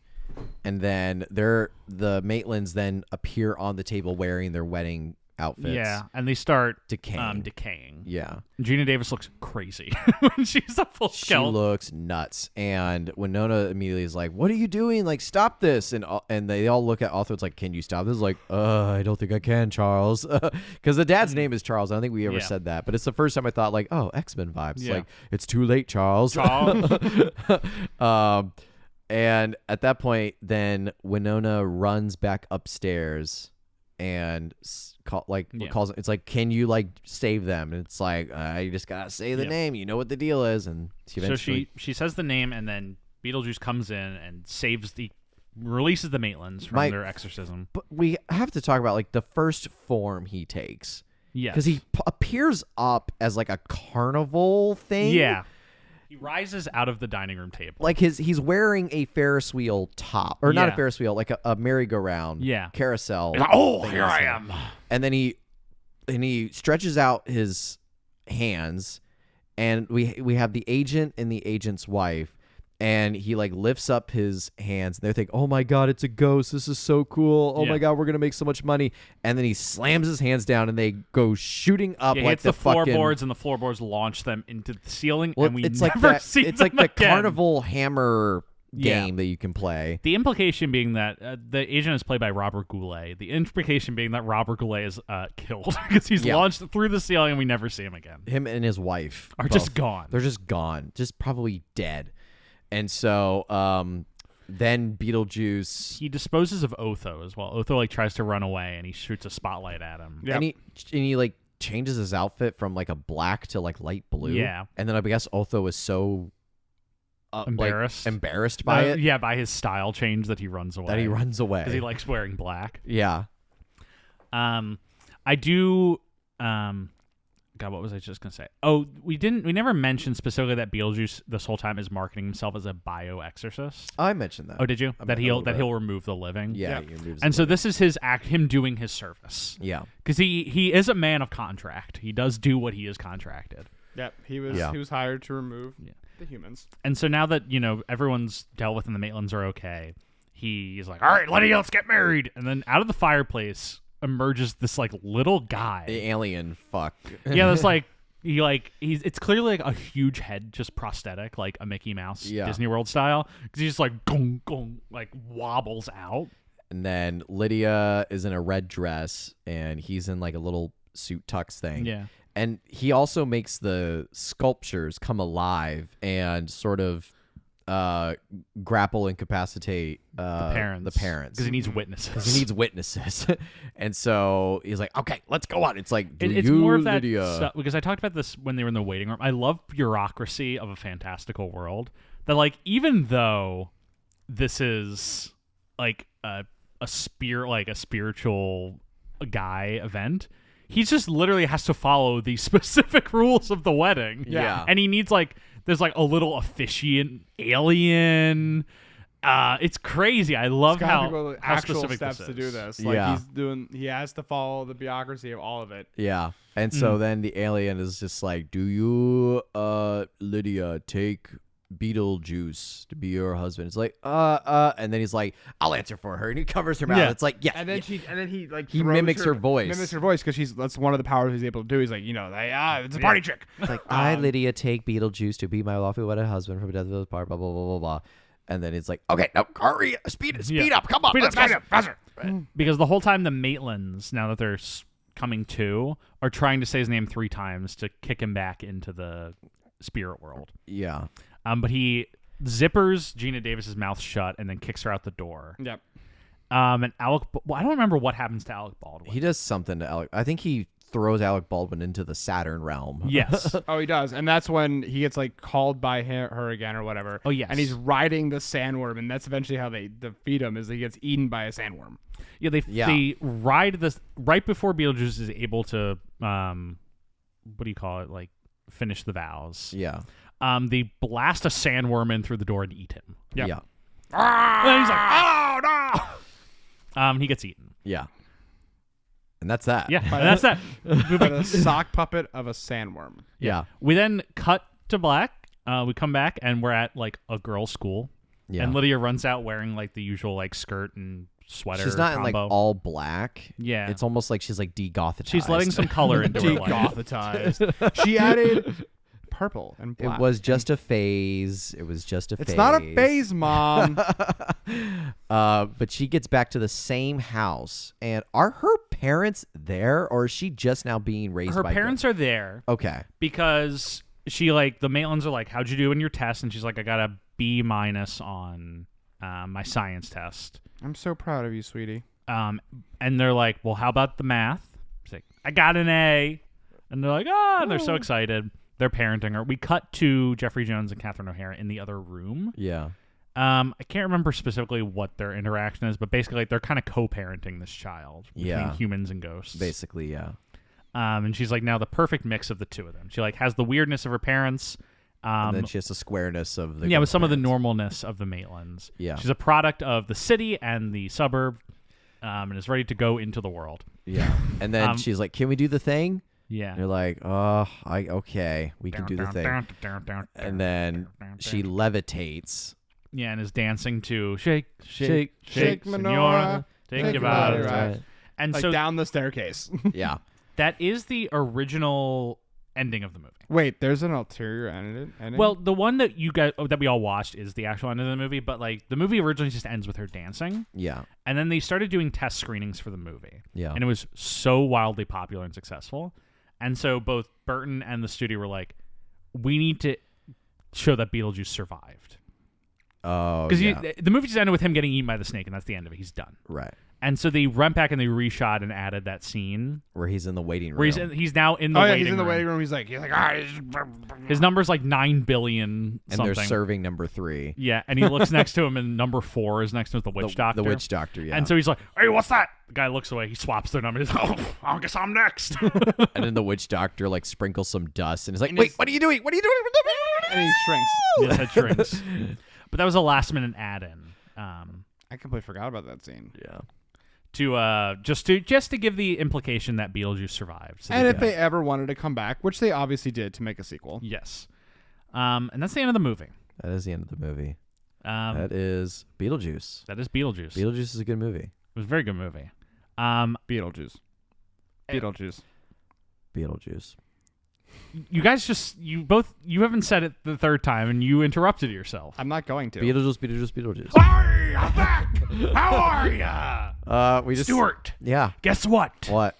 And then the Maitlands then appear on the table wearing their wedding outfits. Yeah, and they start Decaying. decaying. Yeah. Gina Davis looks crazy when she's a full She skeleton. looks nuts. And Winona immediately is like, what are you doing? Like, stop this. And they all look at Arthur. It's like, can you stop this? Like, I don't think I can, Charles. Because the dad's name is Charles. I don't think we ever said that. But it's the first time I thought, like, oh, X-Men vibes. Yeah. Like, it's too late, Charles. And at that point, then Winona runs back upstairs and calls. It's like, can you like save them? And it's like, you just gotta say the name. You know what the deal is. And she eventually, she says the name, and then Beetlejuice comes in and releases the Maitlands from their exorcism. But we have to talk about like the first form he takes. Yes, because he appears up as like a carnival thing. Yeah. He rises out of the dining room table. Like he's wearing a Ferris wheel top, or not a Ferris wheel, like a merry-go-round, carousel. Like, oh, here I am. And then he stretches out his hands, and we have the agent and the agent's wife, and he like lifts up his hands, and they're thinking, oh my God, it's a ghost. This is so cool. Oh my God, we're gonna make so much money. And then he slams his hands down, and they go shooting up. He like hits the floorboards, and the floorboards launch them into the ceiling, and we it's never like see it's them like the again. carnival hammer game that you can play. The implication being that the agent is played by Robert Goulet. The implication being that Robert Goulet is killed because he's launched through the ceiling, and we never see him again. Him and his wife are just gone. They're just gone, just probably dead. And so then Beetlejuice, he disposes of Otho as well. Otho like tries to run away, and he shoots a spotlight at him. and he like changes his outfit from like a black to like light blue. Yeah. And then I guess Otho is so embarrassed by it. Yeah, by his style change that he runs away. Because he likes wearing black. Yeah. I do. God, what was I just gonna say? Oh, we never mentioned specifically that Beetlejuice this whole time is marketing himself as a bio-exorcist. I mentioned that. Oh, did you? That he'll remove the living. Yeah. He removes and the so living. this is him doing his service. Yeah. Because he is a man of contract. He does do what he is contracted. Yep, he was hired to remove the humans. And so now that everyone's dealt with and the Maitlands are okay, he's like, all right, let's get married. And then out of the fireplace emerges this like little guy, the alien fuck. Yeah, that's like it's clearly like a huge head, just prosthetic, like a Mickey Mouse Disney World style, because he's just like gong gong, like wobbles out. And then Lydia is in a red dress, and he's in like a little suit tux thing. Yeah. And he also makes the sculptures come alive and sort of grapple, incapacitate the parents. Because he needs witnesses. And so he's like, okay, let's go on. It's like, it's more of that Lydia. stuff, because I talked about this when they were in the waiting room. I love bureaucracy of a fantastical world. That like, even though this is like a spiritual guy event, he just literally has to follow the specific rules of the wedding. Yeah. And he needs there's like a little officiant alien. It's crazy. I love how actual specific steps this to is. do this. Like he has to follow the bureaucracy of all of it. Yeah. And so then the alien is just like, do you, Lydia, take Beetlejuice to be your husband? It's like, and then he's like, I'll answer for her, and he covers her mouth. Yeah. It's like, yes. And then he like he mimics her voice. because that's one of the powers he's able to do. He's like, it's a party trick. It's like, I, Lydia, take Beetlejuice to be my lawfully wedded husband from a death of his part, blah, blah, blah, blah, blah. And then it's like, okay, now hurry, speed up, come on, let's go faster. Because the whole time the Maitlands, now that they're coming to, are trying to say his name 3 times to kick him back into the spirit world. Yeah. But he zippers Gina Davis's mouth shut and then kicks her out the door. Yep. And Alec, I don't remember what happens to Alec Baldwin. He does something to Alec. I think he throws Alec Baldwin into the Saturn realm. Yes. Oh, he does. And that's when he gets like called by her again or whatever. Oh, yes. And he's riding the sandworm, and that's eventually how they defeat him, is he gets eaten by a sandworm. Yeah, they ride this right before Beetlejuice is able to what do you call it? Like finish the vows. Yeah. They blast a sandworm in through the door and eat him. Yep. Yeah. And he's like, oh no! He gets eaten. Yeah. And that's that. Yeah, and that's that. By the sock puppet of a sandworm. Yeah. We then cut to black. We come back and we're at like a girls' school. Yeah. And Lydia runs out wearing like the usual like skirt and sweater. She's not in like combo. all black. Yeah. It's almost like she's like de-gothetized. She's letting some color into her life. Degothetized. She added purple and black. It was just a phase. It was just a phase. It's not a phase, Mom. But she gets back to the same house, and are her parents there, or is she just now being raised Her by parents are there Okay. because she like the Maitlands are like, how'd you do in your test? And she's like, I got a B- on my science test. I'm so proud of you, sweetie. And they're like, well, how about the math? She's like, I got an A. And they're like, and they're so excited. They're parenting her. We cut to Jeffrey Jones and Catherine O'Hara in the other room. Yeah. I can't remember specifically what their interaction is, but basically like, they're kind of co-parenting this child between humans and ghosts. Basically, yeah. And she's like now the perfect mix of the two of them. She like has the weirdness of her parents. And then she has the squareness of the with some of the parents. normalness of the Maitlands. Yeah. She's a product of the city and the suburb, and is ready to go into the world. Yeah. And then she's like, "Can we do the thing?" Yeah. And they're like, okay, we can do the thing." And then she levitates. Yeah, and is dancing to shake, Shake, Senora, take your body right. And Like so down the staircase. Yeah. that is the original ending of the movie. Wait, there's an ulterior ending? Well, the one that that we all watched is the actual end of the movie, but like the movie originally just ends with her dancing. Yeah. And then they started doing test screenings for the movie. Yeah. And it was so wildly popular and successful. And so both Burton and the studio were like, we need to show that Beetlejuice survived. Oh, Because yeah. the movie just ended with him getting eaten by the snake, and that's the end of it. He's done. Right. And so they went back and they reshot and added that scene Where he's in the waiting room. where he's now in the oh, yeah, waiting he's in the room. waiting room. He's like, His number's like 9 billion and something. they're serving number 3. Yeah, and he looks next to him, and number 4 is next to him, the witch doctor. The witch doctor, yeah. And so he's like, hey, what's that? The guy looks away. He swaps their number. He's like, oh, I guess I'm next. And then the witch doctor like sprinkles some dust and is like, wait, what are you doing? What are you doing? and he shrinks. Yes, it shrinks. But that was a last minute add-in. I completely forgot about that scene. Yeah. Just to give the implication that Beetlejuice survived. So And if they ever wanted to come back, which they obviously did to make a sequel. yes, and that's the end of the movie. That is the end of the movie. That That is Beetlejuice. is Beetlejuice. Beetlejuice is a good movie. It was a very good movie. Beetlejuice. Beetlejuice. Beetlejuice. You guys you haven't said it the third time, and you interrupted yourself. I'm not going to. Beetlejuice, Beetlejuice, Beetlejuice. Hey, I'm back. How are ya? We just Stuart, Yeah. guess what? What?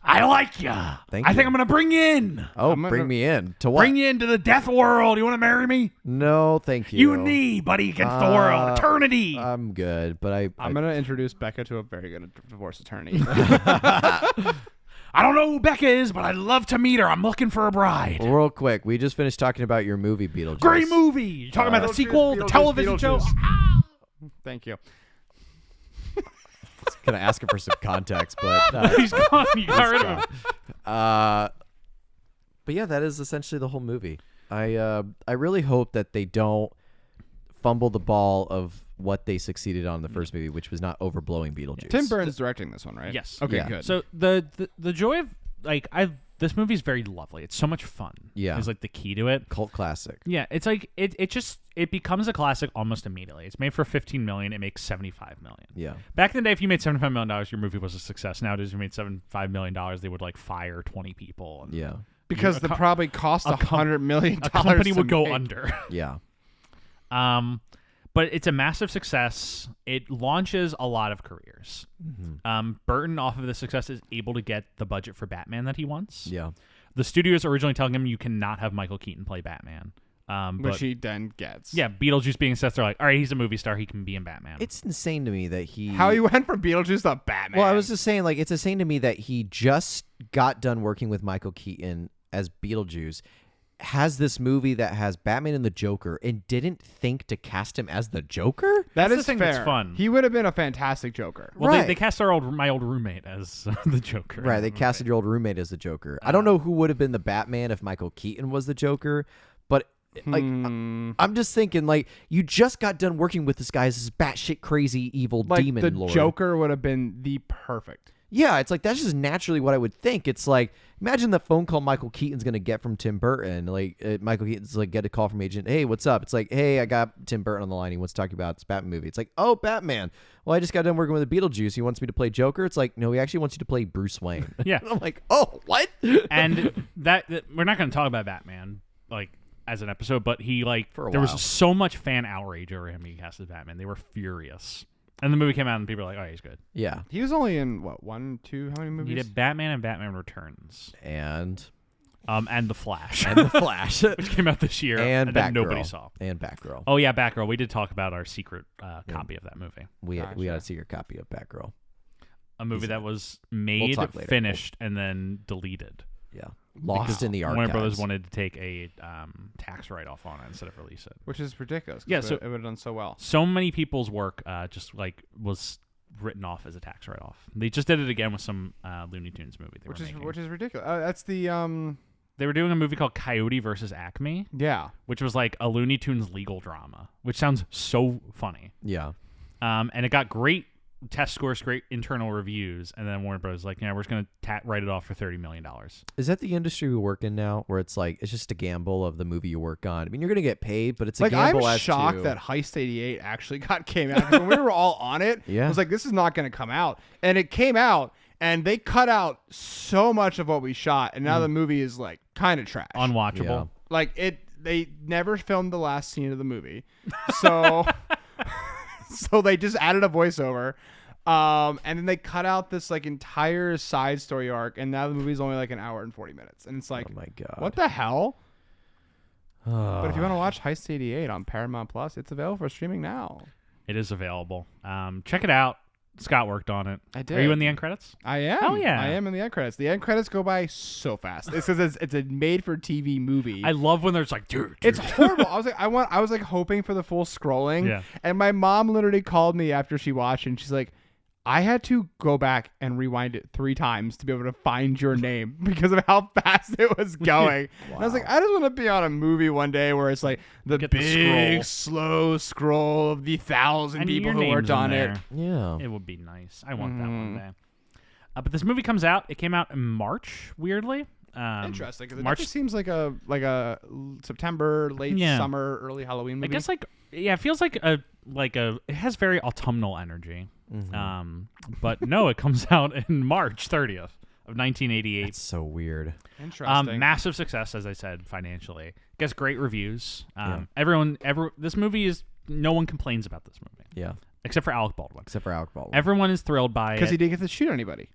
I like ya. Thank I you. think I'm gonna bring you in. Oh, I'm gonna- bring me in. To what? Bring you into the death world. You want to marry me? No, thank you. You and me, buddy, against the world. Eternity. I'm good, but I'm going to introduce Becca to a very good divorce attorney. I don't know who Becca is, but I'd love to meet her. I'm looking for a bride. real quick. We just finished talking about your movie, Beetlejuice. Great movie. You talking about the Beetlejuice, sequel, the Beetlejuice, television show? Beetlejuice. Thank you. Kind of asking for some context, but He's gone. You got rid of him. but yeah, that is essentially the whole movie. I really hope that they don't fumble the ball of what they succeeded on in the first movie, which was not overblowing Beetlejuice. Tim Burton's directing this one, right? Yes. Okay, Yeah. good. So the joy of this movie is very lovely. It's so much fun. Yeah. Is like the key to it. Cult classic. Yeah, it's like it becomes a classic almost immediately. It's made for $15 million. It makes $75 million. Yeah. Back in the day, if you made $75 million, your movie was a success. Nowadays, if you made $75 million, they would like fire 20 people. And Yeah. because a the co- probably cost $100 million. a company to would go make. under. Yeah. But it's a massive success. It launches a lot of careers. Burton, off of this success, is able to get the budget for Batman that he wants. Yeah. The studios originally telling him you cannot have Michael Keaton play Batman. Which But he then gets. yeah, Beetlejuice being set, they're like, all right, he's a movie star. He can be in Batman. It's insane to me that he. How he went from Beetlejuice to Batman. Well, I was just saying, like, it's insane to me that he just got done working with Michael Keaton as Beetlejuice, has this movie that has Batman and the Joker, and didn't think to cast him as the Joker? That That's is the thing fair. that's fun. He would have been a fantastic Joker. Well, Right. they cast my old roommate as the Joker. Right, they casted your old roommate as the Joker. I don't know who would have been the Batman if Michael Keaton was the Joker, but like I'm just thinking, like, you just got done working with this guy as this batshit crazy evil Like demon the lord. Joker would have been the perfect. Yeah, it's like that's just naturally what I would think. It's like imagine the phone call Michael Keaton's gonna get from Tim Burton. Like Michael Keaton's like get a call from agent. Hey, what's up? It's like, hey, I got Tim Burton on the line. He wants to talk about this Batman movie. It's like, oh, Batman. Well, I just got done working with the Beetlejuice. He wants me to play Joker. It's like, no, he actually wants you to play Bruce Wayne. Yeah. I'm like, oh, what? And that we're not going to talk about Batman like as an episode, but he like For a there while. was so much fan outrage over him being cast as Batman. They were furious. And the movie came out and people were like, oh, he's good. Yeah, He was only in what 1, 2, how many movies? He did Batman and Batman Returns, and and The Flash, The Flash, which came out this year and that Batgirl, nobody saw. and Batgirl. Oh yeah, Batgirl. We did talk about our secret copy of that movie. We got a Gotcha. secret copy of Batgirl. A movie that was made, talk later. finished, and then deleted. Yeah, lost in the archives. Warner Brothers wanted to take a tax write-off on it instead of release it. Which is ridiculous. 'Cause Yeah, it so- would have done so well. So many people's work just like was written off as a tax write-off. They just did it again with some Looney Tunes movie. Which is ridiculous. That's the They were doing a movie called Coyote versus Acme, yeah. which was like a Looney Tunes legal drama, which sounds so funny. Yeah, And it got great test scores, great internal reviews, and then Warner Bros. Like, yeah, we're just gonna write it off for $30 million. is that the industry we work in now, where it's like it's just a gamble of the movie you work on? I mean, you're gonna get paid, but it's a Like gamble I'm as shocked to that Heist 88 actually came out. 'Cause when we were all on it, Yeah. I was like, this is not going to come out, and it came out, and they cut out so much of what we shot, and now the movie is like kind of trash. Unwatchable. Yeah. Like they never filmed the last scene of the movie, so so they just added a voiceover. And then they cut out this like entire side story arc, and now the movie's only like an hour and 40 minutes, and it's like, oh my god, what the hell? But if you want to watch Heist 88 on Paramount Plus, it's available for streaming now. It is available. Check it out. Scott worked on it. I did. Are you in the end credits? I am. Oh, yeah. I am in the end credits. The end credits go by so fast. It's because it's a made-for-TV movie. I love when there's like, dude. It's horrible. I was like hoping for the full scrolling. Yeah. And my mom literally called me after she watched it, and she's like, I had to go back and rewind it 3 times to be able to find your name because of how fast it was going. And I was like, I just want to be on a movie one day where it's like the Get the big, scroll. slow scroll of the 1,000 And people your who name's worked in on it. there. yeah. It would be nice. I want that one day. But this movie comes out. It came out in March, weirdly. Interesting, because it March- definitely seems like a September, late Yeah. summer, early Halloween movie. I guess it feels like a it has very autumnal energy. But no, it comes out in March 30th of 1988. It's so weird. Interesting. Massive success, as I said, financially. Gets great reviews. Yeah. This movie is no one complains about this movie Yeah, except for Alec Baldwin. except for alcohol. Everyone is thrilled by it. Because he didn't get to shoot anybody.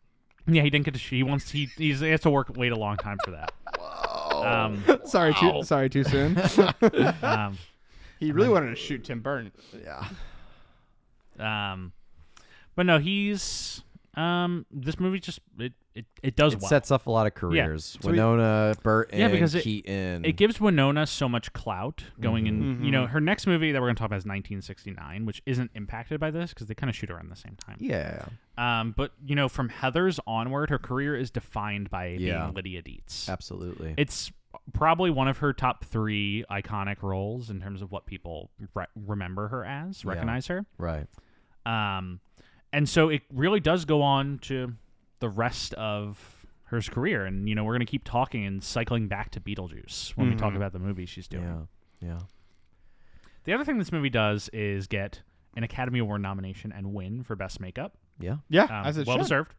Yeah, he didn't get to. He has to wait a long time for that. Sorry, too soon. Um, He really wanted to shoot Tim Burton. yeah, but no, he's this movie just it does it well. sets up a lot of careers. So Winona, Burton, Yeah, because Keaton. It gives Winona so much clout going in. Mhm. You know, her next movie that we're going to talk about is 1969, which isn't impacted by this because they kind of shoot around the same time. yeah, But you know, from Heather's onward, her career is defined by Yeah. being Lydia Dietz. absolutely. It's probably one of her top 3 iconic roles in terms of what people remember her as, Yeah. recognize her. right. And so it really does go on to the rest of her career. And, you know, we're going to keep talking and cycling back to Beetlejuice when we talk about the movie she's doing. Yeah. The other thing this movie does is get an Academy Award nomination and win for Best Makeup. Yeah. Yeah, as it well should. deserved.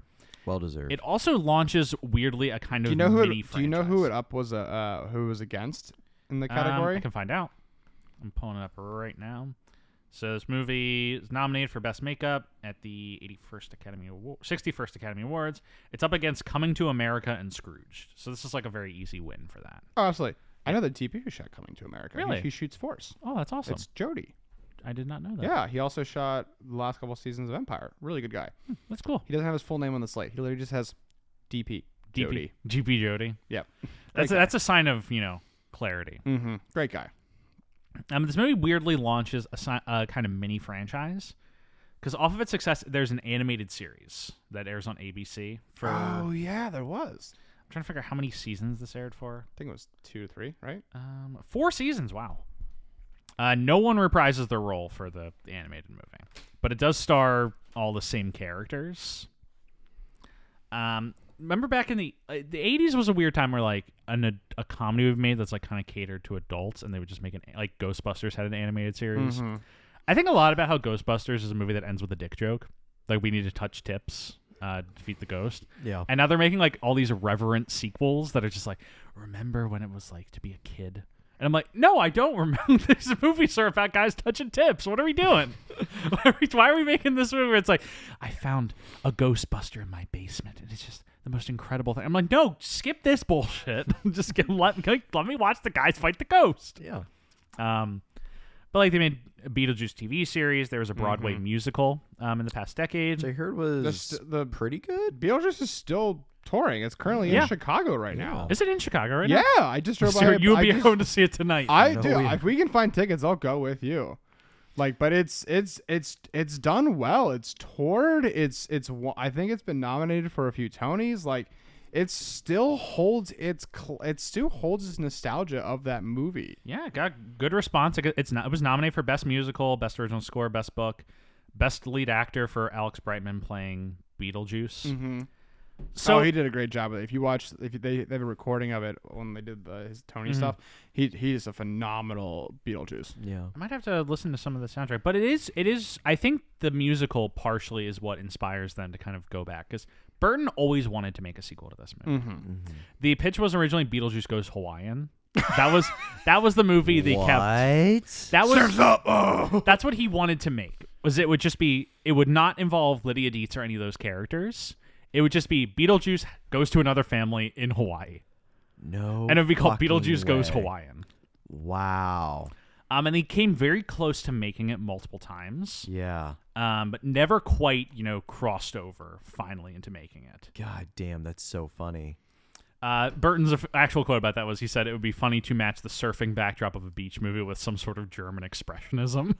Well deserved. It also launches, weirdly, a kind of Do you know who mini it, franchise. do you know who it up was who was against in the category? I can find out. I'm pulling it up right now. So this movie is nominated for Best Makeup at the 61st Academy Awards. It's up against Coming to America and Scrooged. So this is like a very easy win for that. Oh, absolutely. I know the DP who shot Coming to America. Really? He shoots Force. Oh, that's awesome. It's Jody. I did not know that. Yeah, he also shot the last couple seasons of Empire. Really good guy. That's cool. He doesn't have his full name on the slate. He literally just has DP. Jody. GP Jody. Yep. That's a sign of, you know, clarity. Mm-hmm. Great guy. This movie weirdly launches a kind of mini franchise because off of its success, there's an animated series that airs on ABC for. Oh yeah, there was. I'm trying to figure out how many seasons this aired for. I think it was 2 or 3, right? 4 seasons. Wow. No one reprises their role for the animated movie, but it does star all the same characters. Remember back in the 80s was a weird time where like a comedy was made that's like kind of catered to adults, and they would just make like Ghostbusters had an animated series. Mm-hmm. I think a lot about how Ghostbusters is a movie that ends with a dick joke. Like, we need to touch tips, defeat the ghost. Yeah. And now they're making like all these irreverent sequels that are just like, remember when it was like to be a kid? And I'm like, no, I don't remember. These movies are about guys touching tips. What are we doing? Why are we making this movie where it's like, I found a Ghostbuster in my basement, and it's just the most incredible thing. I'm like, no, skip this bullshit. Just let me watch the guys fight the ghost. Yeah. But like, they made a Beetlejuice TV series. There was a Broadway musical in the past decade. Which I heard was pretty good. Beetlejuice is still touring. It's currently in Chicago right now. Is it in Chicago right Yeah, now? I just drove So by. you'll be going to see it tonight. I do. If we can find tickets, I'll go with you. Like, but it's done well. It's toured. I think it's been nominated for a few Tonys. Like, it still holds its nostalgia of that movie. Yeah, it got good response. It was nominated for Best Musical, Best Original Score, Best Book, Best Lead Actor for Alex Brightman playing Beetlejuice. Mm-hmm. So he did a great job with it. If you watch, they have a recording of it when they did his Tony stuff. He is a phenomenal Beetlejuice. Yeah. I might have to listen to some of the soundtrack, but it is. I think the musical partially is what inspires them to kind of go back, because Burton always wanted to make a sequel to this movie. The pitch was originally Beetlejuice Goes Hawaiian. That was the movie they kept. That was Surf's up. Oh. That's what he wanted to make. It would not involve Lydia Dietz or any of those characters. It would just be Beetlejuice goes to another family in Hawaii. No. And it would be called fucking Beetlejuice Goes way. Hawaiian. Wow. And he came very close to making it multiple times. Yeah. But never quite, crossed over finally into making it. God damn, that's so funny. Burton's actual quote about that was, he said it would be funny to match the surfing backdrop of a beach movie with some sort of German expressionism.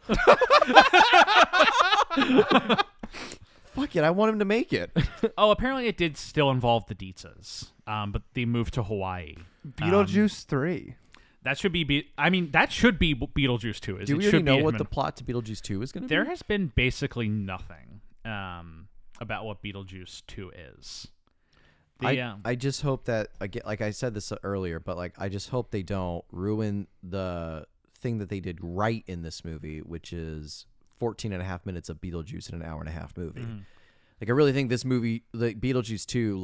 Fuck it, I want him to make it. Oh, apparently it did still involve the Dietzes, but they moved to Hawaii. Beetlejuice 3. That should be. That should be Beetlejuice 2. Do we already know what the plot to Beetlejuice 2 is going to be? There has been basically nothing about what Beetlejuice 2 is. I just hope that, like I said this earlier, but like I just hope they don't ruin the thing that they did right in this movie, which is 14 and a half minutes of Beetlejuice in an hour and a half movie. Like, I really think this movie, like Beetlejuice 2,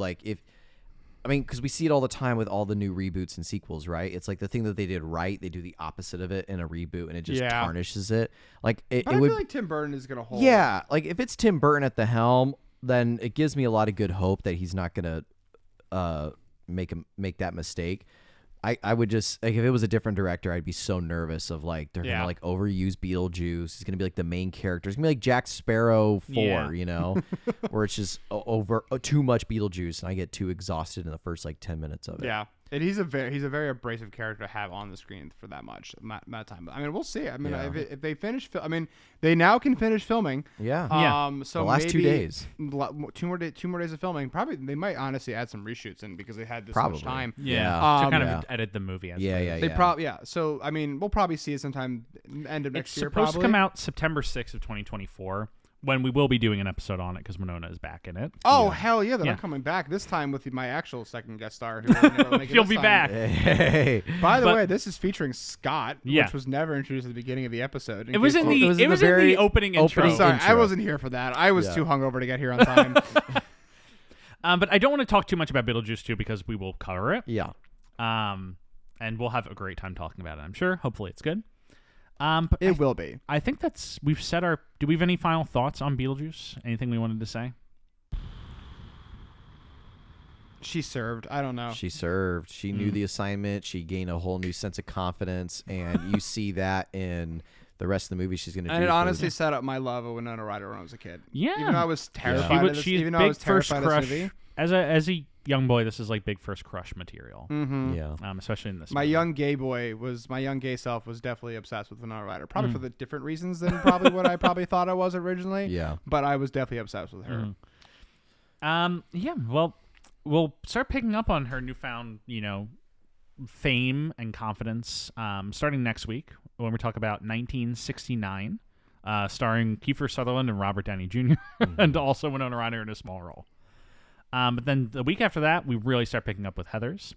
because we see it all the time with all the new reboots and sequels, right? It's like the thing that they did right, they do the opposite of it in a reboot, and it just tarnishes it. Like, I feel like Tim Burton is gonna hold. Yeah, like if it's Tim Burton at the helm, then it gives me a lot of good hope that he's not gonna make that mistake. I would just, like, if it was a different director, I'd be so nervous of like they're gonna like overuse Beetlejuice. He's gonna be like the main character. It's gonna be like Jack Sparrow 4, where it's just over too much Beetlejuice, and I get too exhausted in the first like 10 minutes of it. Yeah, and he's a very abrasive character to have on the screen for that much amount of time. I mean, we'll see. I mean, if they finish, they now can finish filming. Yeah. So the last 2 days, two more days of filming. Probably they might honestly add some reshoots in because they had this much time. Yeah. To kind of edit the movie. They probably So I mean, we'll probably see it sometime end of next year. It's supposed to come out September 6th of 2024. When we will be doing an episode on it because Winona is back in it. Oh, hell yeah. Then I'm coming back this time with my actual second guest star. You'll be back. Hey. By the way, this is featuring Scott, which was never introduced at the beginning of the episode. It was in the opening intro. Sorry, I wasn't here for that. I was too hungover to get here on time. But I don't want to talk too much about Beetlejuice 2 because we will cover it. Yeah. And we'll have a great time talking about it, I'm sure. Hopefully it's good. But it will be. I think we've said our. Do we have any final thoughts on Beetlejuice? Anything we wanted to say? She served. I don't know. She served. She knew the assignment. She gained a whole new sense of confidence, and you see that in the rest of the movie she's going to do. And it honestly set up my love of Winona Ryder when I was a kid. Yeah. Even though I was terrified of this, even though I was terrified of this movie. As a young boy, this is like big first crush material. Mm-hmm. Yeah. Especially in this. My young gay self was definitely obsessed with Winona Ryder, probably for the different reasons than probably what I probably thought I was originally. Yeah. But I was definitely obsessed with her. Yeah. Well, we'll start picking up on her newfound, fame and confidence, starting next week when we talk about 1969, starring Kiefer Sutherland and Robert Downey Jr. and also Winona Ryder in a small role. But then the week after that, we really start picking up with Heathers.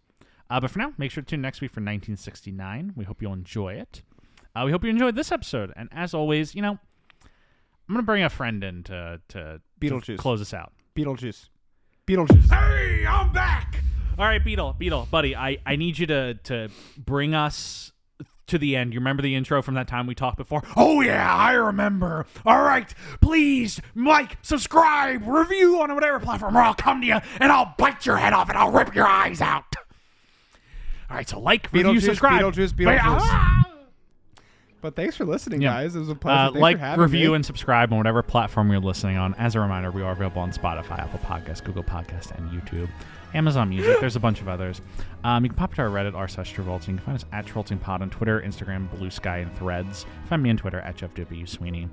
But for now, make sure to tune next week for 1969. We hope you'll enjoy it. We hope you enjoyed this episode. And as always, I'm going to bring a friend in to Beetlejuice. to close us out. Beetlejuice. Hey, I'm back! All right, Beetle, buddy, I need you to bring us to the end. You remember the intro from that time we talked before? Oh, yeah, I remember. All right, please, like, subscribe, review on whatever platform, or I'll come to you and I'll bite your head off and I'll rip your eyes out. All right, so like, review, subscribe. Beetlejuice. But thanks for listening, guys. It was a pleasure. Thanks like, for having review, me. and subscribe on whatever platform you're listening on. As a reminder, we are available on Spotify, Apple Podcasts, Google Podcasts, and YouTube. Amazon Music. There's a bunch of others. You can pop to our Reddit, r/Travolting. You can find us at TravoltingPod on Twitter, Instagram, Blue Sky, and Threads. Find me on Twitter at Jeff W. Sweeney.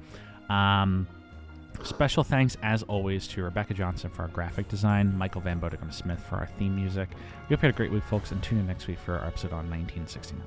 Special thanks, as always, to Rebecca Johnson for our graphic design, Michael Van Bodegum Smith for our theme music. We hope you had a great week, folks, and tune in next week for our episode on 1969.